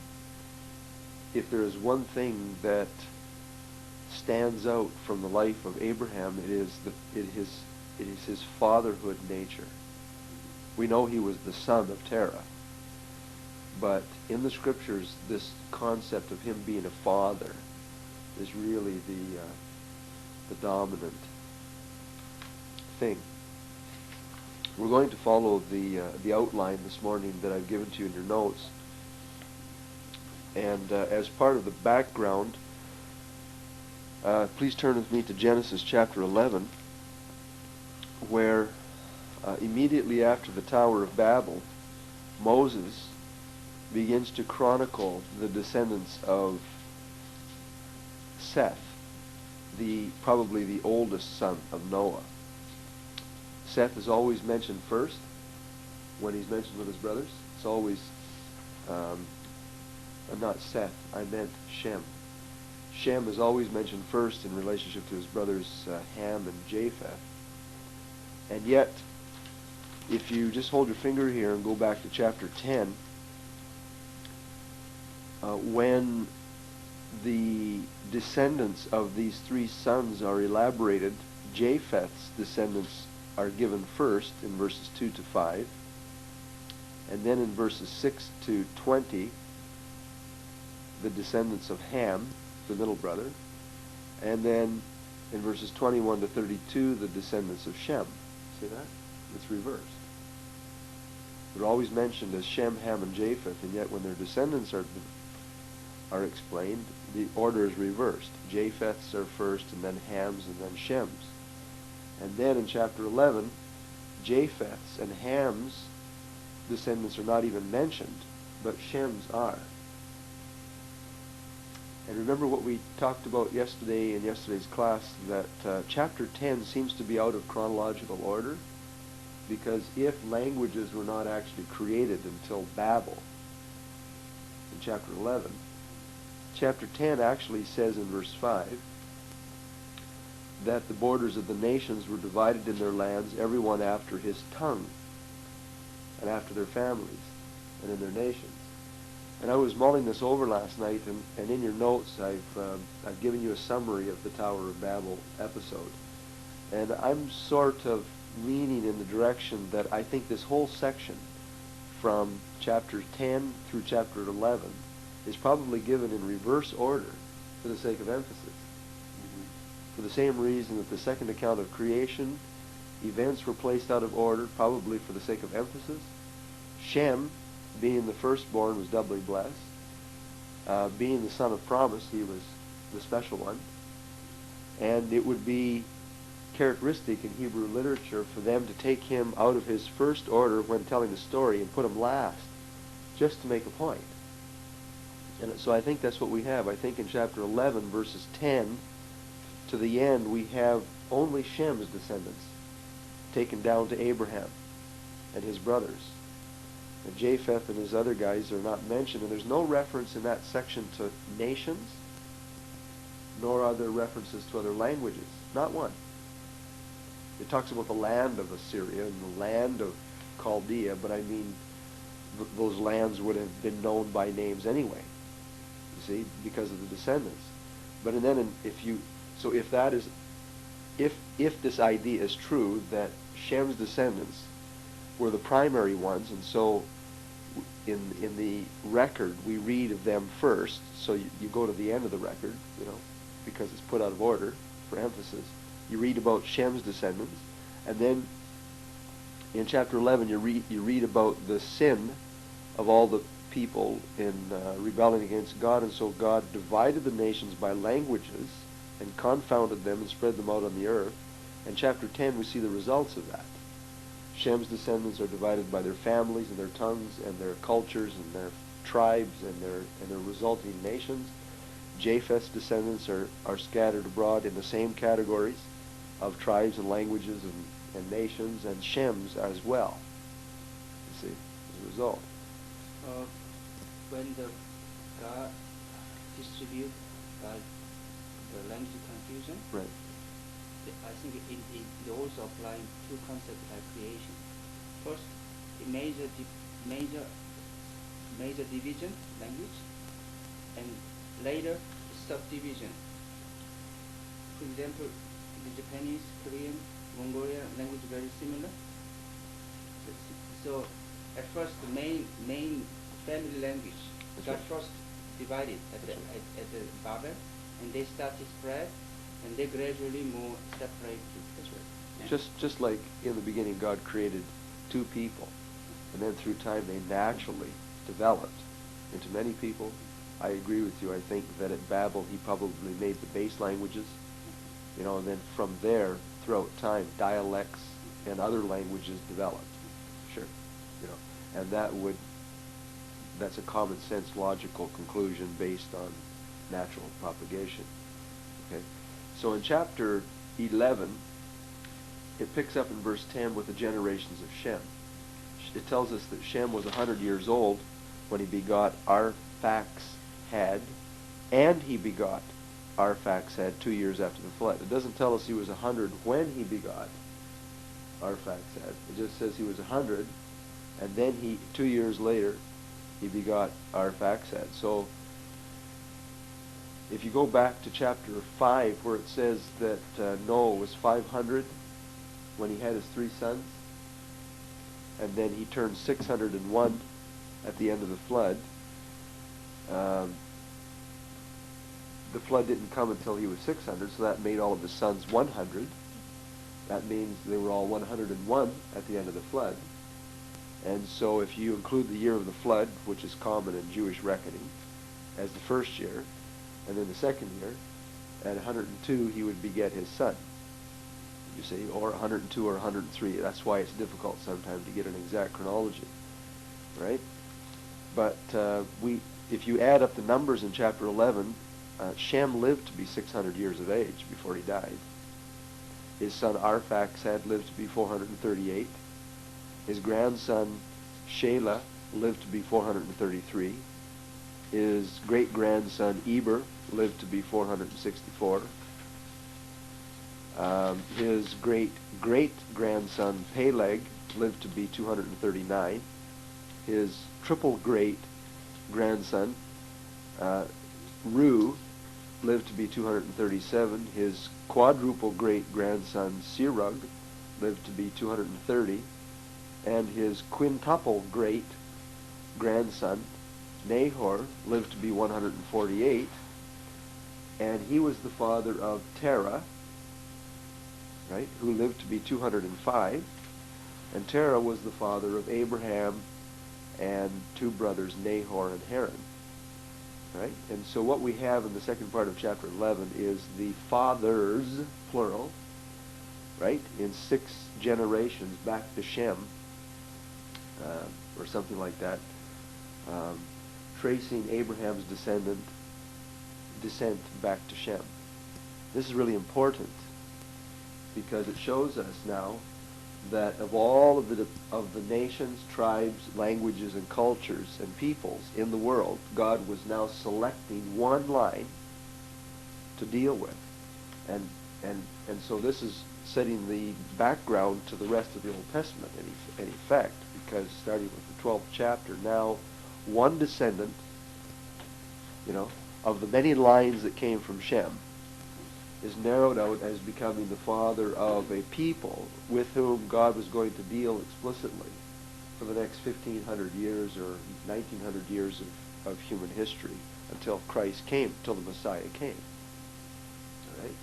if there is one thing that stands out from the life of Abraham, it is his fatherhood nature. We know he was the son of Terah, but in the scriptures, this concept of him being a father is really the dominant thing. We're going to follow the outline this morning that I've given to you in your notes. And as part of the background, please turn with me to Genesis chapter 11, where immediately after the Tower of Babel, Moses begins to chronicle the descendants of Seth, probably the oldest son of Noah. Seth is always mentioned first when he's mentioned with his brothers. It's always, not Seth, I meant Shem. Shem is always mentioned first in relationship to his brothers Ham and Japheth. And yet, if you just hold your finger here and go back to chapter 10, when the descendants of these three sons are elaborated, Japheth's descendants are given first in verses 2 to 5, and then in verses 6 to 20, the descendants of Ham, the middle brother, and then in verses 21 to 32, the descendants of Shem. See that? It's reversed. They're always mentioned as Shem, Ham, and Japheth, and yet when their descendants are explained, the order is reversed. Japheth's are first, and then Ham's, and then Shem's. And then in chapter 11, Japheth's and Ham's descendants are not even mentioned, but Shem's are. And remember what we talked about yesterday in yesterday's class, that chapter 10 seems to be out of chronological order, because if languages were not actually created until Babel, in chapter 11, chapter 10 actually says in verse 5 that the borders of the nations were divided in their lands, everyone after his tongue, and after their families, and in their nations. And I was mulling this over last night, and in your notes I've given you a summary of the Tower of Babel episode. And I'm sort of leaning in the direction that I think this whole section, from chapter 10 through chapter 11, is probably given in reverse order for the sake of emphasis. For the same reason that the second account of creation, events were placed out of order, probably for the sake of emphasis. Shem, being the firstborn, was doubly blessed. Being the son of promise, he was the special one. And it would be characteristic in Hebrew literature for them to take him out of his first order when telling the story and put him last, just to make a point. And so I think that's what we have. I think in chapter 11, verses 10 to the end, we have only Shem's descendants taken down to Abraham and his brothers. And Japheth and his other guys are not mentioned, and there's no reference in that section to nations, nor are there references to other languages. Not one. It talks about the land of Assyria and the land of Chaldea, but I mean, those lands would have been known by names anyway, you see, because of the descendants. But and then if that is, if this idea is true, that Shem's descendants were the primary ones, and so in the record we read of them first, so you go to the end of the record, because it's put out of order for emphasis. You read about Shem's descendants, and then in chapter 11 you read about the sin of all the people in rebelling against God, and so God divided the nations by languages and confounded them and spread them out on the earth. In chapter 10 we see the results of that. Shem's descendants are divided by their families and their tongues and their cultures and their tribes and their resulting nations. Japheth's descendants are scattered abroad in the same categories of tribes and languages and nations, and Shem's as well, you see, as a result. When the God distribute the language confusion, right. I think it also applies two concepts like creation. First, the major division language, and later subdivision. For example, the Japanese, Korean, Mongolian language very similar. So at first the main family language got first divided at the Babel, and they start to spread, and they gradually more separated. That's right. Yeah. Just like in the beginning God created two people, and then through time they naturally developed into many people. I agree with you. I think that at Babel he probably made the base languages, and then from there, throughout time, dialects and other languages developed. Sure. And that's a common sense logical conclusion based on natural propagation. Okay. So in chapter 11, it picks up in verse 10 with the generations of Shem. It tells us that Shem was 100 years old when he begot Arphaxad, and he begot Arphaxad 2 years after the flood. It doesn't tell us he was 100 when he begot Arphaxad. It just says he was 100, and then 2 years later, he begot Arphaxad. So if you go back to chapter 5, where it says that Noah was 500 when he had his 3 sons, and then he turned 601 at the end of the flood. The flood didn't come until he was 600, so that made all of his sons 100. That means they were all 101 at the end of the flood. And so if you include the year of the flood, which is common in Jewish reckoning, as the first year, and then the second year, at 102 he would beget his son. You see, or 102 or 103. That's why it's difficult sometimes to get an exact chronology, right? But if you add up the numbers in chapter 11, Shem lived to be 600 years of age before he died. His son Arphaxad lived to be 438. His grandson Shelah lived to be 433. His great-grandson Eber lived to be 464. His great-great-grandson Peleg lived to be 239. His triple-great-grandson Ru lived to be 237. His quadruple great-grandson Serug lived to be 230. And his quintuple great-grandson Nahor lived to be 148, and he was the father of Terah, right, who lived to be 205, and Terah was the father of Abraham and two brothers, Nahor and Haran, right? And so what we have in the second part of chapter 11 is the fathers, plural, right, in 6 generations back to Shem, or something like that, tracing Abraham's descent back to Shem. This is really important because it shows us now that of all of the nations, tribes, languages, and cultures and peoples in the world, God was now selecting one line to deal with, and so this is setting the background to the rest of the Old Testament in effect, because starting with the 12th chapter, now one descendant, of the many lines that came from Shem, is narrowed out as becoming the father of a people with whom God was going to deal explicitly for the next 1,500 years or 1,900 years of human history until Christ came, until the Messiah came. All right?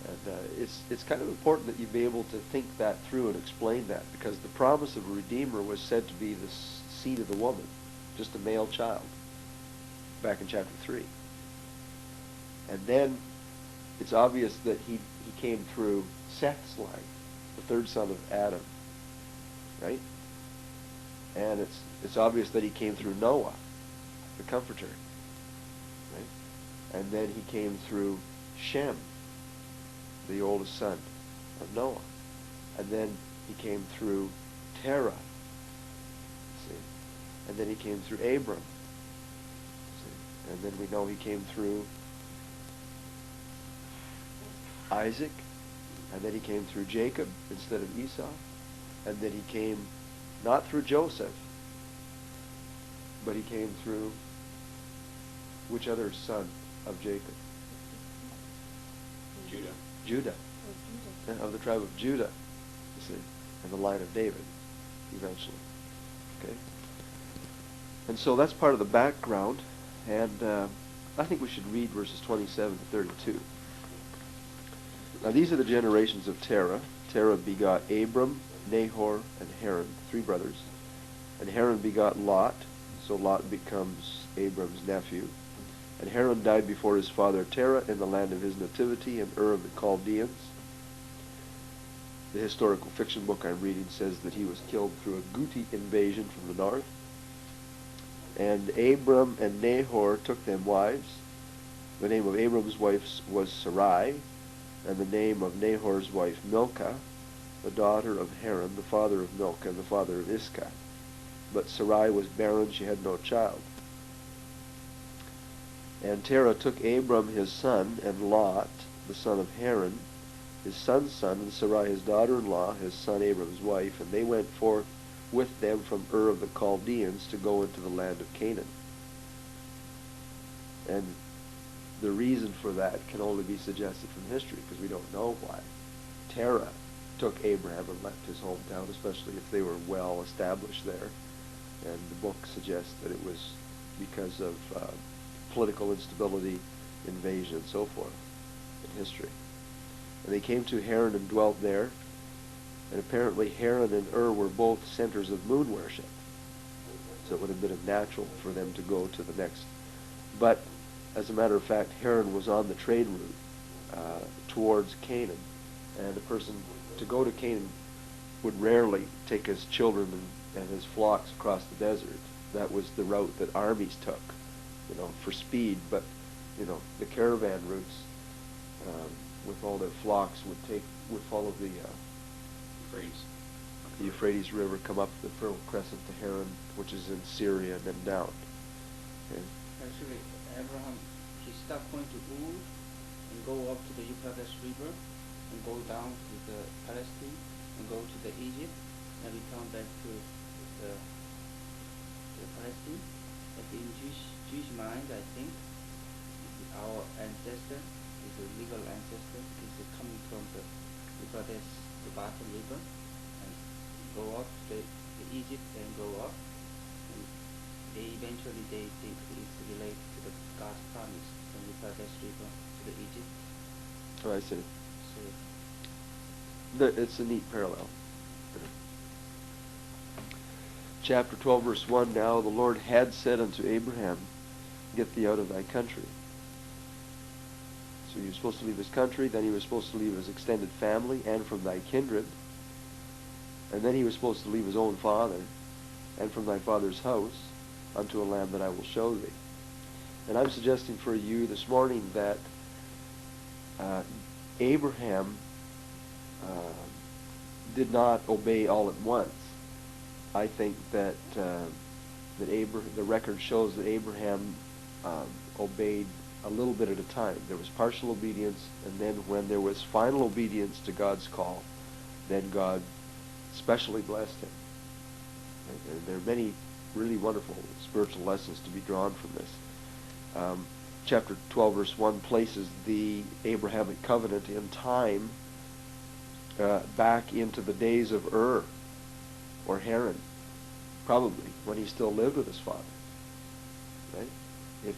And it's kind of important that you be able to think that through and explain that, because the promise of a Redeemer was said to be the seed of the woman, just a male child, back in chapter 3. And then it's obvious that he came through Seth's line, the third son of Adam, right? And it's obvious that he came through Noah, the comforter, right? And then he came through Shem, the oldest son of Noah. And then he came through Terah, see? And then he came through Abram, see? And then we know he came through Isaac, and then he came through Jacob instead of Esau, and then he came not through Joseph, but he came through which other son of Jacob? Judah. Judah. Of the tribe of Judah, you see, and the line of David, eventually. Okay? And so that's part of the background, and I think we should read verses 27 to 32. Now these are the generations of Terah. Terah begot Abram, Nahor, and Haran, 3 brothers. And Haran begot Lot, so Lot becomes Abram's nephew. And Haran died before his father Terah in the land of his nativity in Ur of the Chaldeans. The historical fiction book I'm reading says that he was killed through a Guti invasion from the north. And Abram and Nahor took them wives. The name of Abram's wife was Sarai, and the name of Nahor's wife Milcah, the daughter of Haran, the father of Milcah, and the father of Iscah. But Sarai was barren, she had no child. And Terah took Abram his son, and Lot, the son of Haran, his son's son, and Sarai his daughter-in-law, his son Abram's wife, and they went forth with them from Ur of the Chaldeans to go into the land of Canaan. And the reason for that can only be suggested from history, because we don't know why Terah took Abraham and left his hometown, especially if they were well established there. And the book suggests that it was because of political instability, invasion, and so forth in history. And they came to Haran and dwelt there, and apparently Haran and Ur were both centers of moon worship, so it would have been natural for them to go to the next. But as a matter of fact, Haran was on the trade route towards Canaan, and a person to go to Canaan would rarely take his children and his flocks across the desert. That was the route that armies took, for speed. But the caravan routes with all their flocks would follow the Euphrates River, come up the Fertile Crescent to Haran, which is in Syria, and then down. Okay. Actually, Abraham, he stopped going to Ur and go up to the Euphrates River and go down to the Palestine and go to the Egypt and return back to the Palestine. But in Jewish mind, I think our ancestor is a legal ancestor, is coming from the Euphrates, the bottom river, and go up to the Egypt and go up. And eventually they think it's related to the God's promise when we pass this river to the Egypt. Oh, I see. So It's a neat parallel. Chapter 12, verse 1, now the Lord had said unto Abraham, get thee out of thy country. So he was supposed to leave his country, then he was supposed to leave his extended family and from thy kindred, and then he was supposed to leave his own father and from thy father's house unto a land that I will show thee. And I'm suggesting for you this morning that Abraham did not obey all at once. I think that the record shows that Abraham obeyed a little bit at a time. There was partial obedience, and then when there was final obedience to God's call, then God specially blessed him. And there are many really wonderful spiritual lessons to be drawn from this. Chapter 12, verse 1 places the Abrahamic covenant in time back into the days of Ur or Haran, probably when he still lived with his father. Right?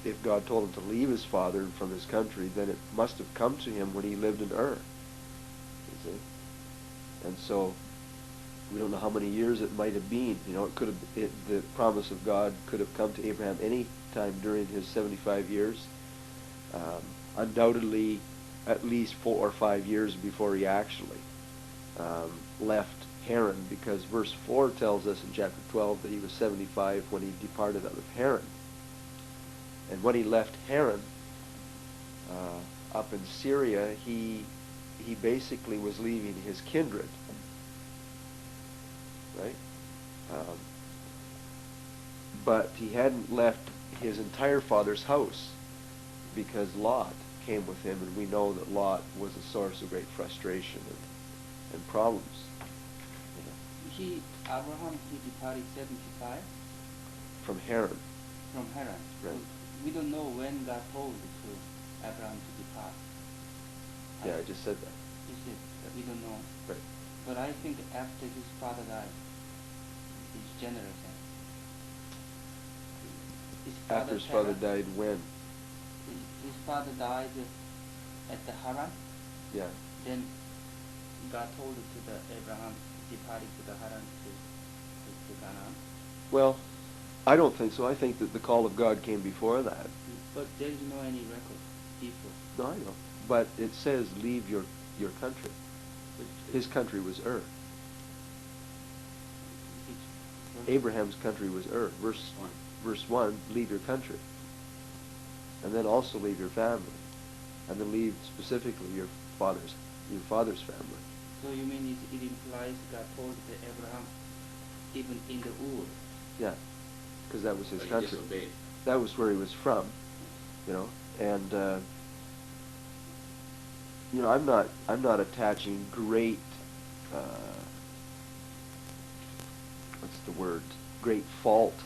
If God told him to leave his father from his country, then it must have come to him when he lived in Ur. You see? And so we don't know how many years it might have been. You know, the promise of God could have come to Abraham any time during his 75 years. Undoubtedly, at least 4 or 5 years before he actually left Haran, because verse 4 tells us in chapter 12 that he was 75 when he departed out of Haran. And when he left Haran, up in Syria, he basically was leaving his kindred. Right? But he hadn't left his entire father's house, because Lot came with him, and we know that Lot was a source of great frustration and problems. Abraham, he departed 75 From Haran. from Haran. Right. So we don't know when God told to Abraham to depart. Yeah, I just said that. He said that we don't know. Right. But I think after his father died, his generation. After his father died, when? His father died at the Haran. Yeah. Then God told to the Abraham departed to the Haran to Canaan. Well, I don't think so. I think that the call of God came before that. But there is no any record before. No, I know. But it says, leave your country. His country was Ur. Abraham's country was Ur. Verse 1, leave your country. And then also leave your family. And then leave specifically your father's family. So you mean it implies God told to Abraham even in the Ur? Yeah, because that was his But he country. disobeyed. That was where he was from, you know. And you know, I'm not attaching great great fault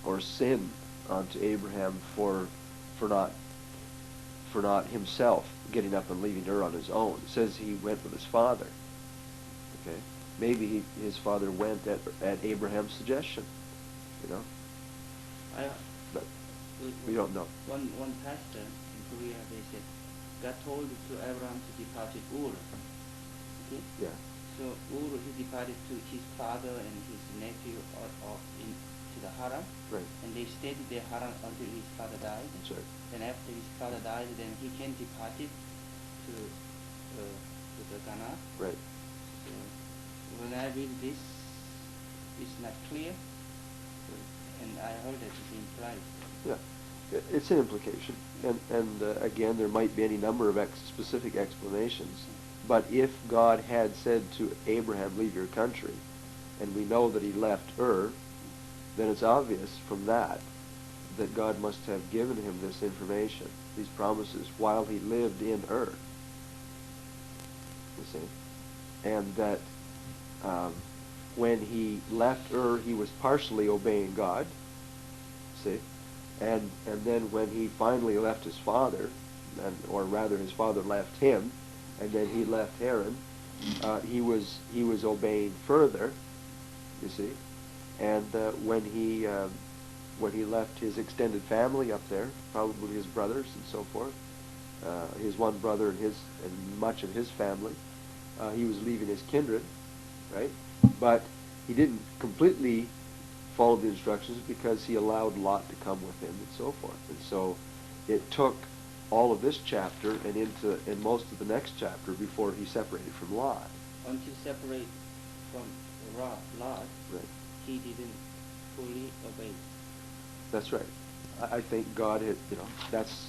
or sin onto Abraham for not himself getting up and leaving Ur on his own. It says he went with his father. Okay, maybe his father went at Abraham's suggestion, you know. But we don't know. One pastor in Korea, they said God told to Abraham to depart to Ur. Okay. Yeah. So Ur, he departed to his father and his nephew to the Haran. Right. And they stayed there Haran until his father died. That's right. And after his father died, then he can departed to the Canaan. Right. So when I read this, it's not clear. And I heard that it's implied. Yeah, it's an implication, and again, there might be any number of specific explanations. But if God had said to Abraham, leave your country, and we know that he left Ur, then it's obvious from that God must have given him this information, these promises, while he lived in Ur. You see? And that when he left Ur, he was partially obeying God. See? And then when he finally left his father, or rather his father left him, and then he left Haran, he was obeying further, you see. And when he when he left his extended family up there, probably his brothers and so forth, his one brother and much of his family. He was leaving his kindred, right? But he didn't completely follow the instructions because he allowed Lot to come with him and so forth. And so it took all of this chapter and most of the next chapter before he separated from Lot. Until separate from Lot, Right. he didn't fully obey. That's right. I think God had, that's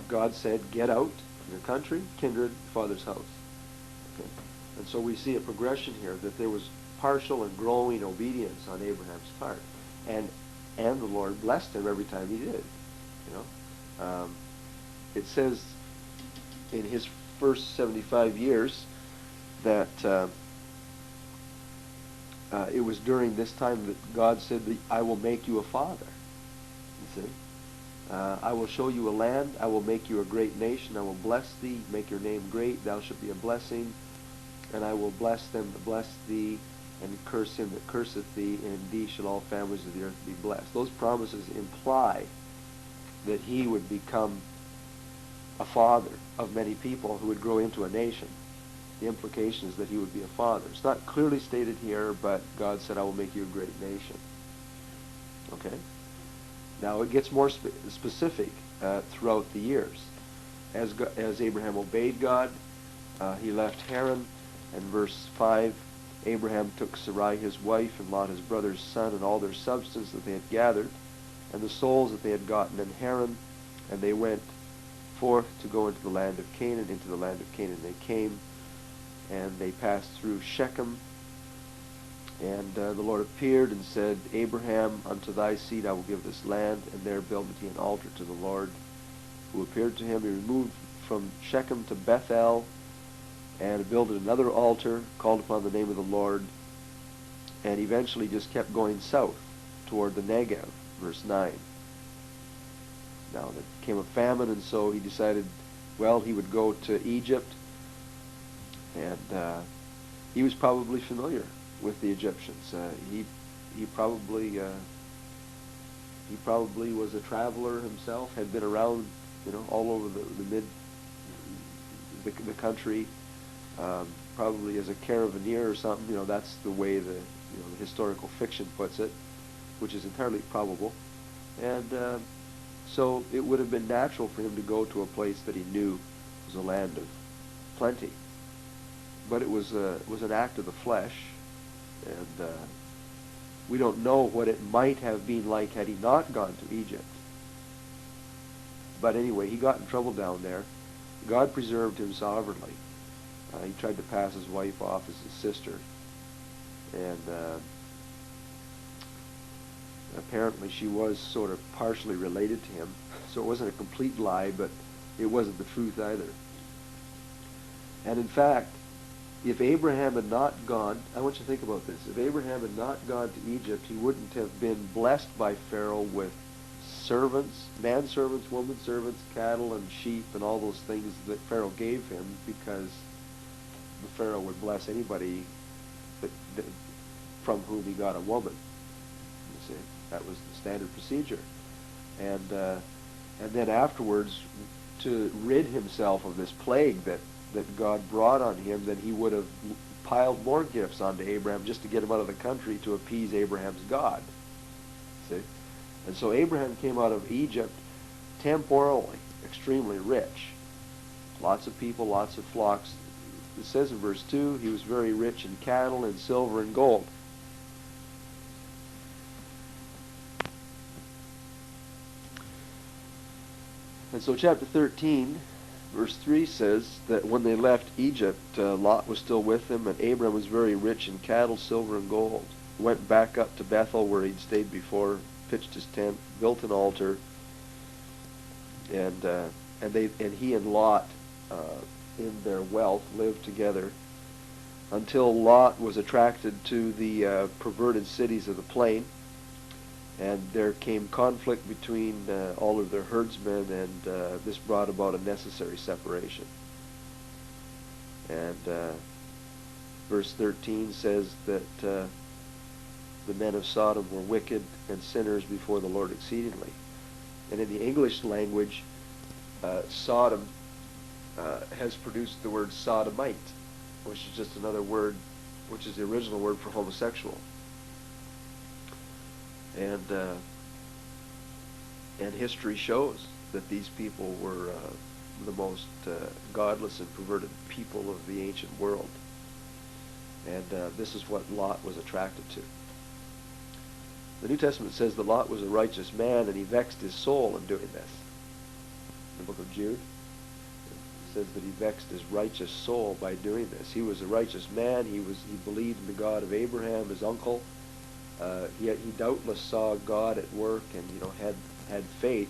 God said, get out from your country, kindred, father's house. Okay. And so we see a progression here that there was partial and growing obedience on Abraham's part, and the Lord blessed him every time he did. It says in his first 75 years that it was during this time that God said that I will make you a father. You see, I will show you a land. I will make you a great nation. I will bless thee, make your name great. Thou shalt be a blessing, and I will bless them that bless thee, and curse him that curseth thee, and in thee shall all families of the earth be blessed. Those promises imply that he would become a father of many people who would grow into a nation. The implication is that he would be a father. It's not clearly stated here, but God said, I will make you a great nation. Okay? Now it gets more specific throughout the years. As Abraham obeyed God, he left Haran, and verse 5, Abraham took Sarai his wife, and Lot his brother's son, and all their substance that they had gathered, and the souls that they had gotten in Haran, and they went forth to go into the land of Canaan. Into the land of Canaan they came, and they passed through Shechem. And the Lord appeared and said, Abraham, unto thy seed I will give this land, and there builded he an altar to the Lord, who appeared to him. He removed from Shechem to Bethel, and builded another altar, called upon the name of the Lord, and eventually just kept going south toward the Negev, verse 9. Now there came a famine, and so he decided, well, he would go to Egypt, and he was probably familiar with the Egyptians. He probably was a traveler himself, had been around, all over the country, probably as a caravaneer or something. That's the way the historical fiction puts it, which is entirely probable. And so it would have been natural for him to go to a place that he knew was a land of plenty. But it was an act of the flesh, and we don't know what it might have been like had he not gone to Egypt. But anyway, he got in trouble down there. God preserved him sovereignly. He tried to pass his wife off as his sister, and apparently she was sort of partially related to him. So it wasn't a complete lie, but it wasn't the truth either. And in fact, if Abraham had not gone, I want you to think about this. If Abraham had not gone to Egypt, he wouldn't have been blessed by Pharaoh with servants, manservants, womanservants, cattle, and sheep, and all those things that Pharaoh gave him, because the Pharaoh would bless anybody from whom he got a woman. You see, that was the standard procedure. And then afterwards, to rid himself of this plague that God brought on him, then he would have piled more gifts onto Abraham just to get him out of the country to appease Abraham's God. See? And so Abraham came out of Egypt temporally, extremely rich. Lots of people, lots of flocks. It says in verse 2, he was very rich in cattle and silver and gold. And so chapter 13, verse 3 says that when they left Egypt, Lot was still with them, and Abram was very rich in cattle, silver, and gold. He went back up to Bethel where he'd stayed before, pitched his tent, built an altar, and he and Lot, in their wealth, lived together until Lot was attracted to the perverted cities of the plain, and there came conflict between all of their herdsmen, and this brought about a necessary separation. And verse 13 says that the men of Sodom were wicked and sinners before the Lord exceedingly. And in the English language, Sodom has produced the word sodomite, which is just another word, which is the original word for homosexual. And history shows that these people were the most godless and perverted people of the ancient world. And this is what Lot was attracted to. The New Testament says that Lot was a righteous man, and he vexed his soul in doing this. In the book of Jude, it says that he vexed his righteous soul by doing this. He was a righteous man. He believed in the God of Abraham, his uncle. He doubtless saw God at work and had faith,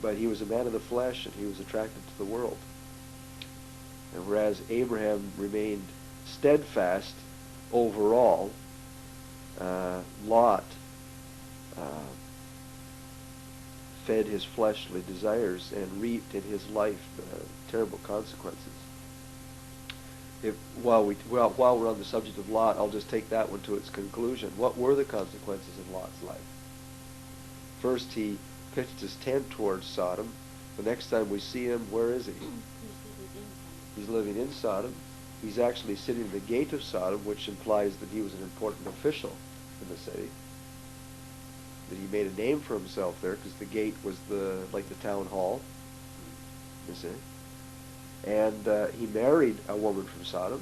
but he was a man of the flesh, and he was attracted to the world. And whereas Abraham remained steadfast overall, Lot fed his fleshly desires and reaped in his life terrible consequences. While we're on the subject of Lot, I'll just take that one to its conclusion. What were the consequences in Lot's life? First, he pitched his tent towards Sodom. The next time we see him, where is he? He's living in Sodom. He's actually sitting at the gate of Sodom, which implies that he was an important official in the city. That he made a name for himself there, because the gate was like the town hall. You see? And he married a woman from Sodom,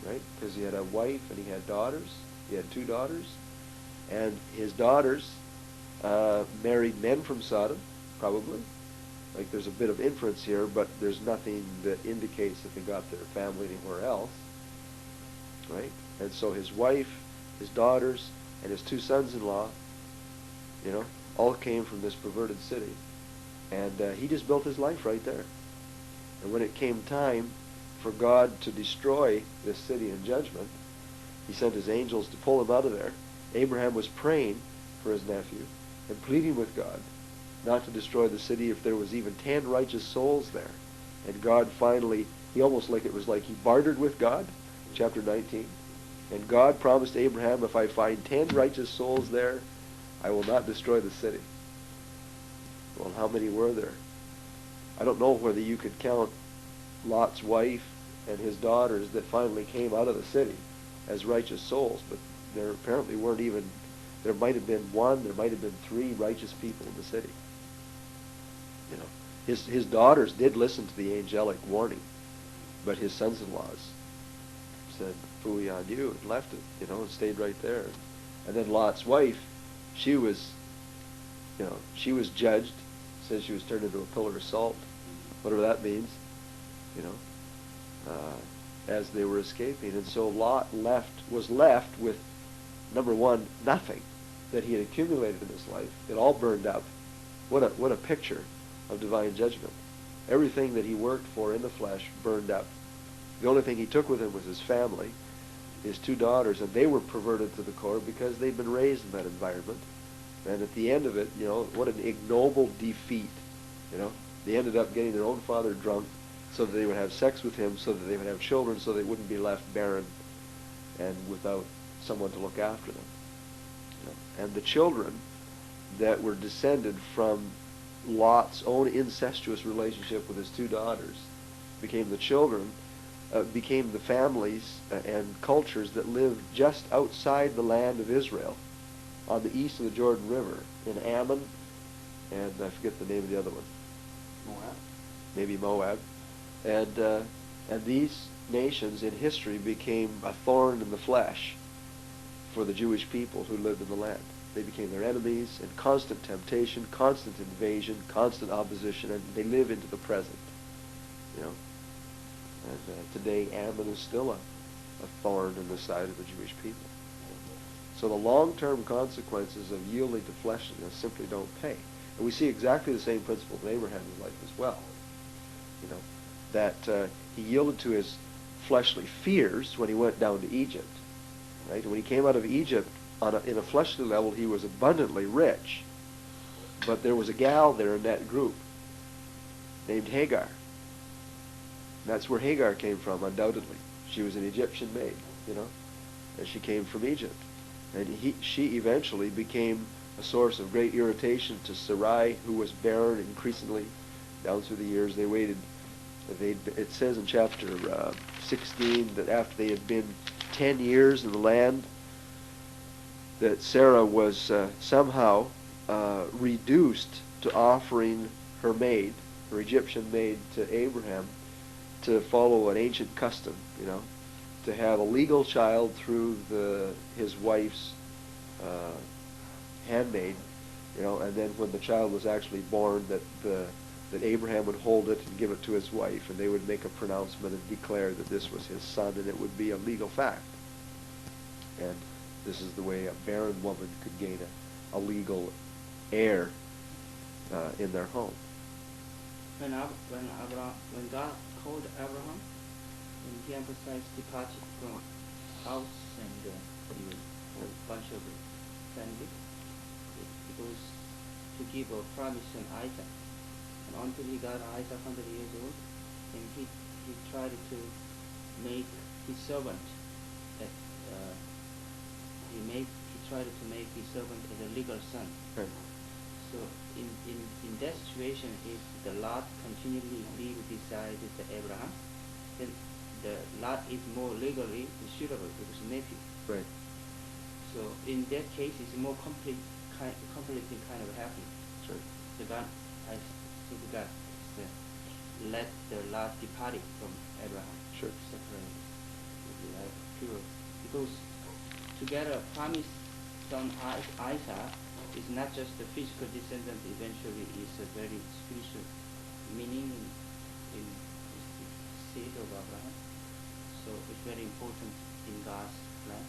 right? Because he had a wife and he had daughters. He had 2 daughters. And his daughters married men from Sodom, probably. Like, there's a bit of inference here, but there's nothing that indicates that they got their family anywhere else, right? And so his wife, his daughters, and his 2 sons-in-law, all came from this perverted city. And he just built his life right there. And when it came time for God to destroy this city in judgment, he sent his angels to pull him out of there. Abraham was praying for his nephew and pleading with God not to destroy the city if there was even 10 righteous souls there. And God finally, it was like he bartered with God, chapter 19. And God promised Abraham, if I find 10 righteous souls there, I will not destroy the city. Well, how many were there? I don't know whether you could count Lot's wife and his daughters that finally came out of the city as righteous souls, but there apparently weren't even, there might have been 1, there might have been 3 righteous people in the city. His daughters did listen to the angelic warning, but his sons-in-laws said, "Phooey on you," and left it, and stayed right there. And then Lot's wife, she was judged, says she was turned into a pillar of salt, whatever that means, as they were escaping. And so Lot was left with, number one, nothing that he had accumulated in his life. It all burned up. What a picture of divine judgment. Everything that he worked for in the flesh burned up. The only thing he took with him was his family, his 2 daughters, and they were perverted to the core because they'd been raised in that environment. And at the end of it, what an ignoble defeat. They ended up getting their own father drunk so that they would have sex with him, so that they would have children, so they wouldn't be left barren and without someone to look after them. And the children that were descended from Lot's own incestuous relationship with his 2 daughters became the families and cultures that lived just outside the land of Israel, on the east of the Jordan River, in Ammon, and I forget the name of the other one. Moab? Maybe Moab. And these nations in history became a thorn in the flesh for the Jewish people who lived in the land. They became their enemies, and constant temptation, constant invasion, constant opposition, and they live into the present. And today Ammon is still a thorn in the side of the Jewish people. So the long-term consequences of yielding to fleshliness simply don't pay. And we see exactly the same principle in Abraham's life as well. That he yielded to his fleshly fears when he went down to Egypt. Right? And when he came out of Egypt, in a fleshly level, he was abundantly rich. But there was a gal there in that group named Hagar. That's where Hagar came from, undoubtedly. She was an Egyptian maid, and she came from Egypt. And she eventually became a source of great irritation to Sarai, who was barren increasingly down through the years. They waited. It says in chapter 16 that after they had been 10 years in the land, that Sarah was somehow reduced to offering her maid, her Egyptian maid, to Abraham to follow an ancient custom, to have a legal child through his wife's handmaid, and then when the child was actually born, that Abraham would hold it and give it to his wife, and they would make a pronouncement and declare that this was his son, and it would be a legal fact. And this is the way a barren woman could gain a legal heir in their home. When God called Abraham, and he emphasized departure from house and a bunch of family, it was to give a promise on Isaac. And until he got Isaac 100 years old, and he tried to make his servant that he tried to make his servant as a legal son. Right. So in that situation, if the Lot continually live beside Abraham, then the Lot is more legally suitable to his nephew. Right. So in that case, it's more complicated kind of happening. Sure. So God, I think God let the Lot depart from Abraham. Sure. Separate, like pure, because to get a promised son Isaac is not just the physical descendant. Eventually, is a very spiritual meaning in the seed of Abraham. So it's very important in God's plan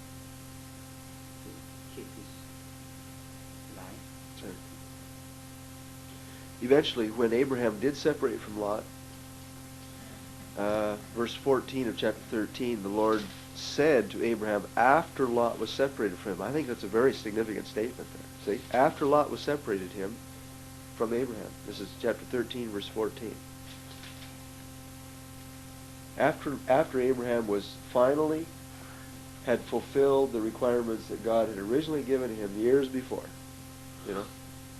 to keep his line. Sure. Eventually, when Abraham did separate from Lot, verse 14 of chapter 13, the Lord said to Abraham after Lot was separated from him. I think that's a very significant statement there. See, after Lot was separated him from Abraham. This is chapter 13, verse 14. After Abraham was finally had fulfilled the requirements that God had originally given him years before,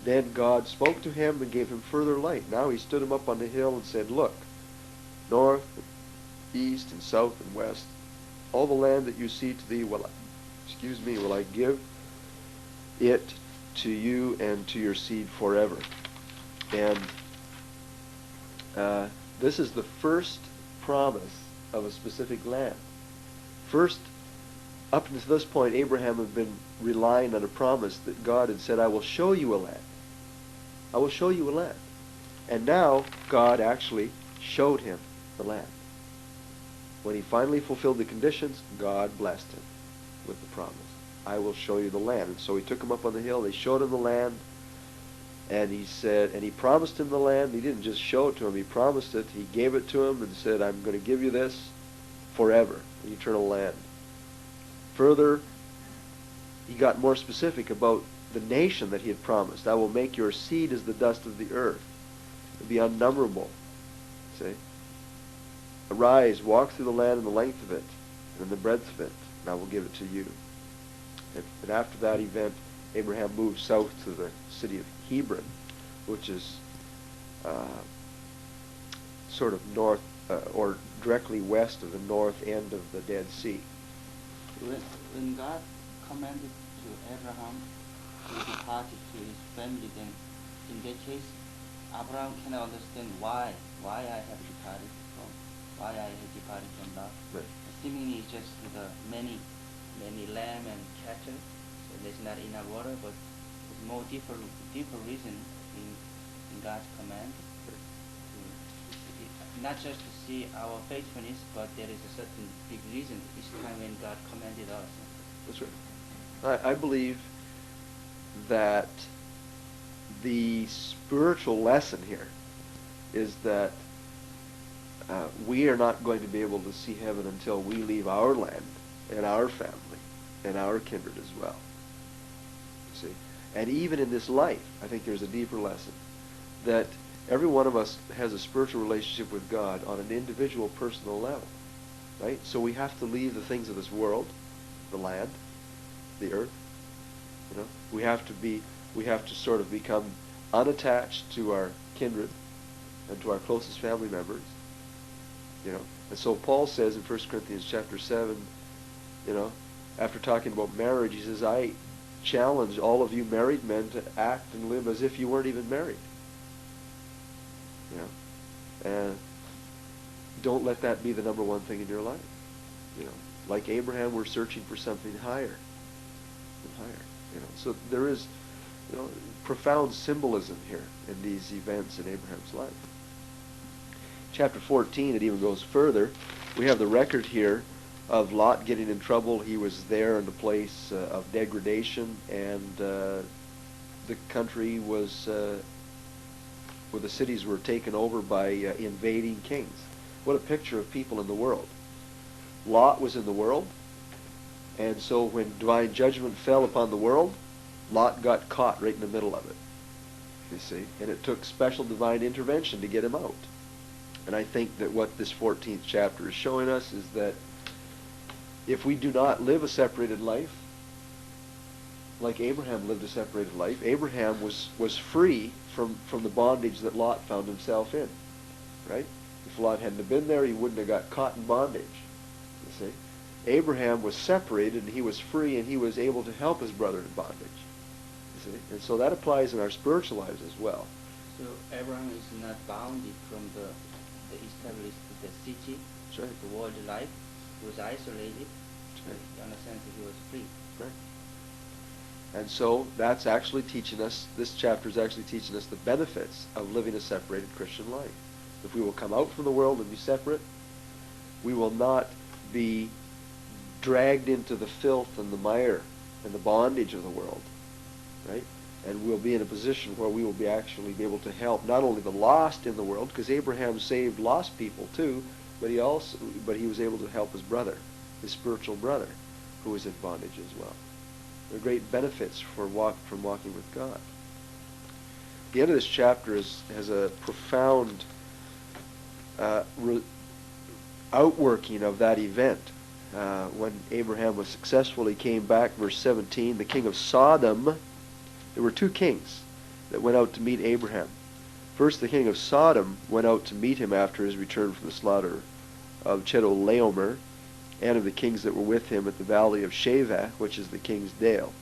then God spoke to him and gave him further light. Now he stood him up on the hill and said, "Look, north, east, and south, and west, all the land that you see to thee will I give it to you and to your seed forever." And this is the first promise of a specific land. First, up until this point, Abraham had been relying on a promise that God had said, "I will show you a land. I will show you a land." And now God actually showed him the land. When he finally fulfilled the conditions, God blessed him with the promise. "I will show you the land." And so he took him up on the hill. They showed him the land. And he said, and he promised him the land. He didn't just show it to him. He promised it. He gave it to him and said, "I'm going to give you this forever, an eternal land." Further, he got more specific about the nation that he had promised. "I will make your seed as the dust of the earth. It will be unnumberable." See? "Arise, walk through the land in the length of it, and in the breadth of it, and I will give it to you." And after that event, Abraham moved south to the city of Hebron, which is sort of north or directly west of the north end of the Dead Sea. When God commanded to Abraham to depart to his family, then in that case, Abraham cannot understand why I have departed from Lot. Right. Seemingly it's just the many lamb and cattle, so there's not enough water, but there's more deeper reason in God's command. Not just to see our faithfulness, but there is a certain big reason each time when God commanded us. That's right. I believe that the spiritual lesson here is that we are not going to be able to see heaven until we leave our land and our family and our kindred as well. You see? And even in this life, I think there's a deeper lesson that every one of us has a spiritual relationship with God on an individual, personal level. Right? So we have to leave the things of this world, the land, the earth. You know, we have to sort of become unattached to our kindred and to our closest family members. You know, and so Paul says in 1 Corinthians chapter 7, you know, after talking about marriage, he says, I challenge all of you married men to act and live as if you weren't even married. You know, and don't let that be the number one thing in your life. You know, like Abraham, we're searching for something higher and higher. You know, so there is, you know, profound symbolism here in these events in Abraham's life. Chapter 14, it even goes further. We have the record here of Lot getting in trouble. He was there in the place of degradation, and the country was, where the cities were taken over by invading kings. What a picture of people in the world. Lot was in the world, and so when divine judgment fell upon the world, Lot got caught right in the middle of it, you see, and it took special divine intervention to get him out. And I think that what this 14th chapter is showing us is that if we do not live a separated life, like Abraham lived a separated life, Abraham was free from the bondage that Lot found himself in, right? If Lot hadn't have been there, he wouldn't have got caught in bondage, you see. Abraham was separated, and he was free, and he was able to help his brother in bondage, you see. And so that applies in our spiritual lives as well. So Abraham is not bounded from the established the city, That's right. the world life. He was isolated. That's right. In a sense, he was free. Right. And so that's actually teaching us, this chapter is actually teaching us the benefits of living a separated Christian life. If we will come out from the world and be separate, we will not be dragged into the filth and the mire and the bondage of the world, right? And we'll be in a position where we will be actually be able to help not only the lost in the world, because Abraham saved lost people too, but he was able to help his brother, his spiritual brother, who was in bondage as well. There are great benefits from walking with God. The end of this chapter has a profound outworking of that event. When Abraham was successful, he came back, verse 17, the king of Sodom. There were two kings that went out to meet Abraham. First, the king of Sodom went out to meet him after his return from the slaughter of Chedorlaomer, and of the kings that were with him at the valley of Shaveh, which is the king's dale.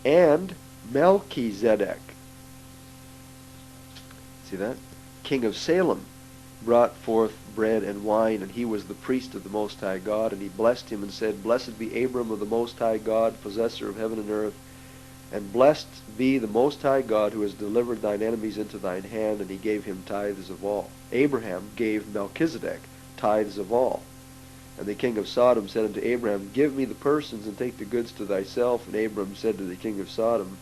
And Melchizedek, see that? King of Salem, brought forth bread and wine, and he was the priest of the Most High God, and he blessed him and said, Blessed be Abram of the Most High God, possessor of heaven and earth, and blessed be the Most High God, who has delivered thine enemies into thine hand, and he gave him tithes of all. Abraham gave Melchizedek tithes of all. And the king of Sodom said unto Abraham, Give me the persons, and take the goods to thyself. And Abram said to the king of Sodom,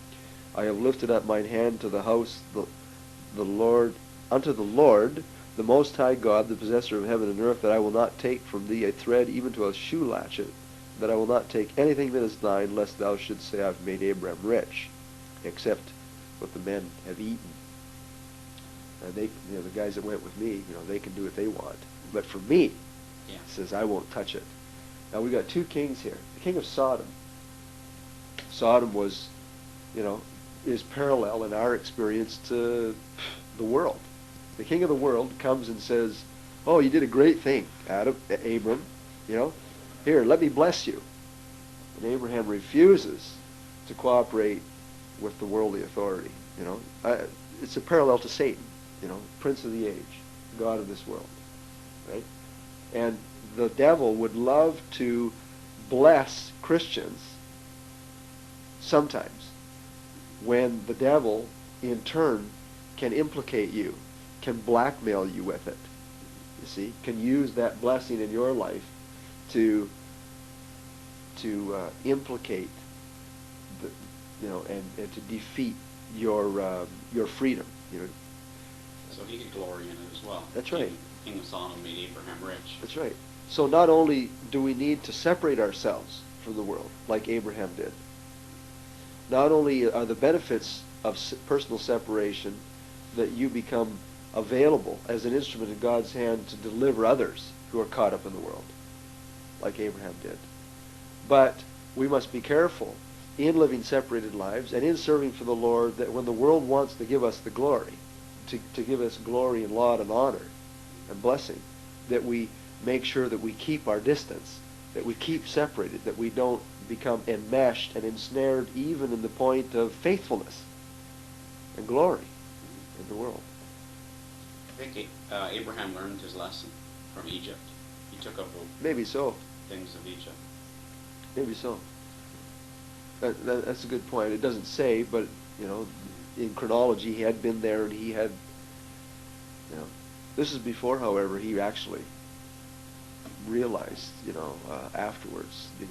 I have lifted up mine hand to the house, the Lord, unto the Lord, the Most High God, the possessor of heaven and earth, that I will not take from thee a thread, even to a shoe latchet, that I will not take anything that is thine, lest thou shouldst say, I have made Abraham rich, except what the men have eaten. And they, the guys that went with me, they can do what they want. But for me, Yeah. he says, I won't touch it. Now we got two kings here. The king of Sodom. Sodom was, is parallel in our experience to the world. The king of the world comes and says, oh, you did a great thing, Abram, here, let me bless you. And Abraham refuses to cooperate with the worldly authority. It's a parallel to Satan, prince of the age, god of this world, right? And the devil would love to bless Christians sometimes, when the devil, in turn, can implicate you, can blackmail you with it, you see, can use that blessing in your life to implicate, and to defeat your freedom, So he could glory in it as well. That's right. King of Sodom made Abraham rich. That's right. So not only do we need to separate ourselves from the world, like Abraham did, not only are the benefits of personal separation that you become available as an instrument in God's hand to deliver others who are caught up in the world, like Abraham did, But we must be careful in living separated lives and in serving for the Lord, that when the world wants to give us the glory, to give us glory and laud and honor and blessing, that we make sure that we keep our distance, that we keep separated, that we don't become enmeshed and ensnared even in the point of faithfulness and glory in the world. I think Abraham learned his lesson from Egypt. He took up Maybe so. things of Egypt. Maybe so. That's a good point. It doesn't say, but, in chronology, he had been there and he had, This is before, however, he actually realized, afterwards, the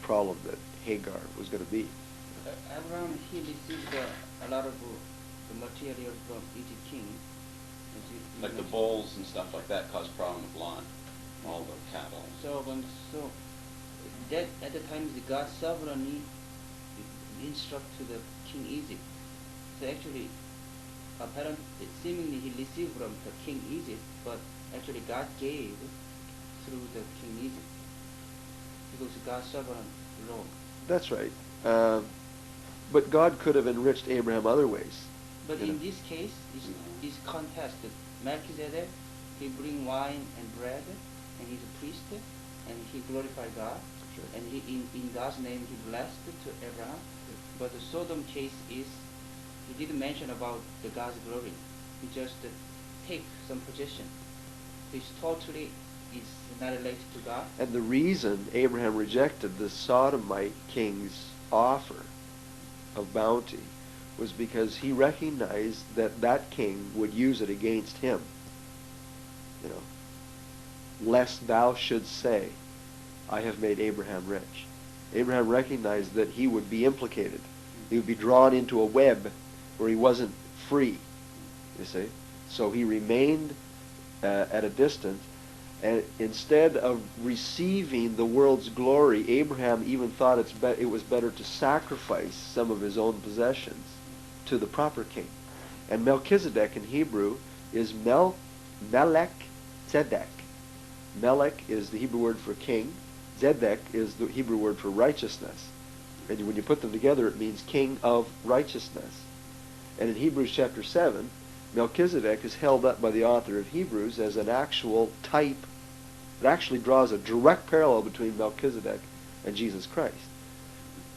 problem that Hagar was going to be. Abraham, he received a lot of the material from Egypt king. Like the bulls and stuff like that caused problem with Lot, all the cattle. So that at the time, the God sovereignly instruct to the king Egypt. So actually, apparently, seemingly he received from the king Egypt, but actually God gave through the king Egypt, because God's sovereign law. That's right. But God could have enriched Abraham other ways. But in this case, it's contest. Melchizedek, he bring wine and bread, and he's a priest, and he glorify God, Sure. and he in God's name he blessed to Abraham. But the Sodom case is, he didn't mention about the God's glory. He just take some possession. It's totally is not related to God. And the reason Abraham rejected the Sodomite king's offer of bounty was because he recognized that that king would use it against him. Lest thou shouldst say, I have made Abraham rich. Abraham recognized that he would be implicated. He would be drawn into a web where he wasn't free, you see. So he remained at a distance, and instead of receiving the world's glory, Abraham even thought it was better to sacrifice some of his own possessions to the proper king. And Melchizedek in Hebrew is Melech Tzedek. Melech is the Hebrew word for king. Zedek is the Hebrew word for righteousness. And when you put them together, it means king of righteousness. And in Hebrews chapter 7, Melchizedek is held up by the author of Hebrews as an actual type. It actually draws a direct parallel between Melchizedek and Jesus Christ.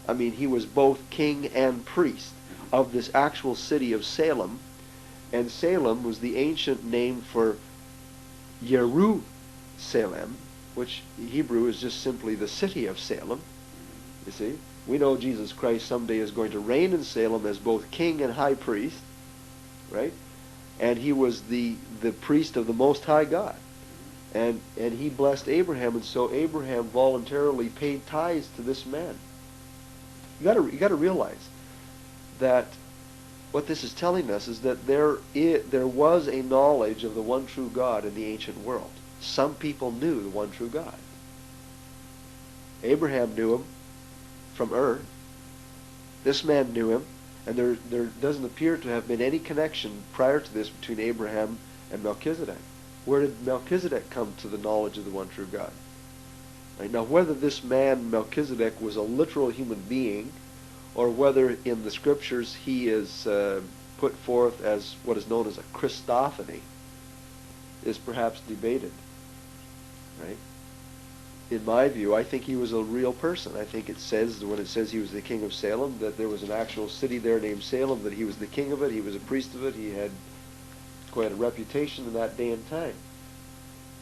I mean, he was both king and priest of this actual city of Salem. And Salem was the ancient name for Jerusalem, which Hebrew is just simply the city of Salem. You see? We know Jesus Christ someday is going to reign in Salem as both king and high priest, right? And he was the priest of the Most High God. And he blessed Abraham, and so Abraham voluntarily paid tithes to this man. You got to realize that what this is telling us is that there was a knowledge of the one true God in the ancient world. Some people knew the one true God. Abraham knew him from Ur. This man knew him, and there doesn't appear to have been any connection prior to this between Abraham and Melchizedek. Where did Melchizedek come to the knowledge of the one true God? Right, now, whether this man, Melchizedek, was a literal human being, or whether in the scriptures he is put forth as what is known as a Christophany, is perhaps debated. Right? In my view, I think he was a real person. I think it says, when it says he was the king of Salem, that there was an actual city there named Salem, that he was the king of it, he was a priest of it, he had quite a reputation in that day and time.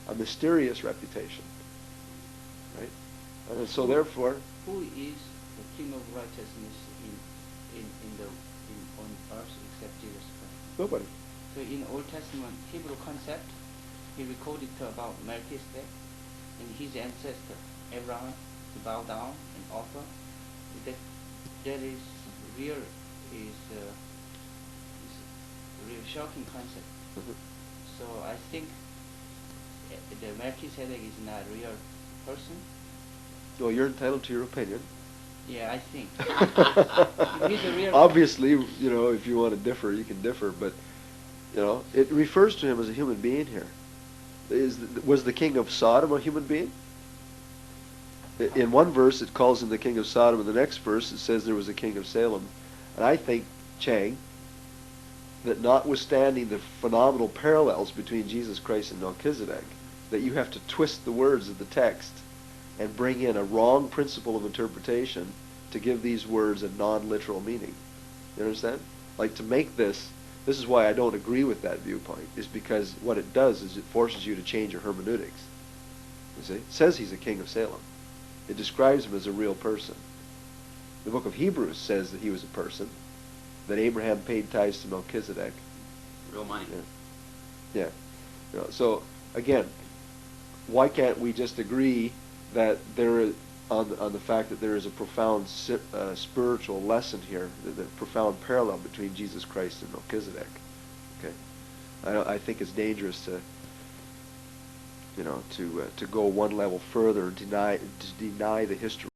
A mysterious reputation. Right? And so therefore... Who is the king of righteousness on earth except Jesus Christ? Nobody. So in Old Testament Hebrew concept, he recorded about Melchizedek and his ancestor Abraham to bow down and offer. That is real shocking concept. Mm-hmm. So I think the Melchizedek is not a real person. Well, you're entitled to your opinion. Yeah, I think. He's a real Obviously, if you want to differ, you can differ, but, it refers to him as a human being here. Was the king of Sodom a human being? In one verse it calls him the king of Sodom, in the next verse it says there was a king of Salem. And I think, Chang, that notwithstanding the phenomenal parallels between Jesus Christ and Melchizedek, that you have to twist the words of the text and bring in a wrong principle of interpretation to give these words a non-literal meaning. You understand? Like, to make this is why I don't agree with that viewpoint, is because what it does is it forces you to change your hermeneutics. You see? It says he's a king of Salem. It describes him as a real person. The book of Hebrews says that he was a person, that Abraham paid tithes to Melchizedek. Real money. Yeah. You know, so, again, why can't we just agree that there is, on the fact that there is a profound spiritual lesson here, the profound parallel between Jesus Christ and Melchizedek? Okay. I think it's dangerous to, to go one level further and deny the history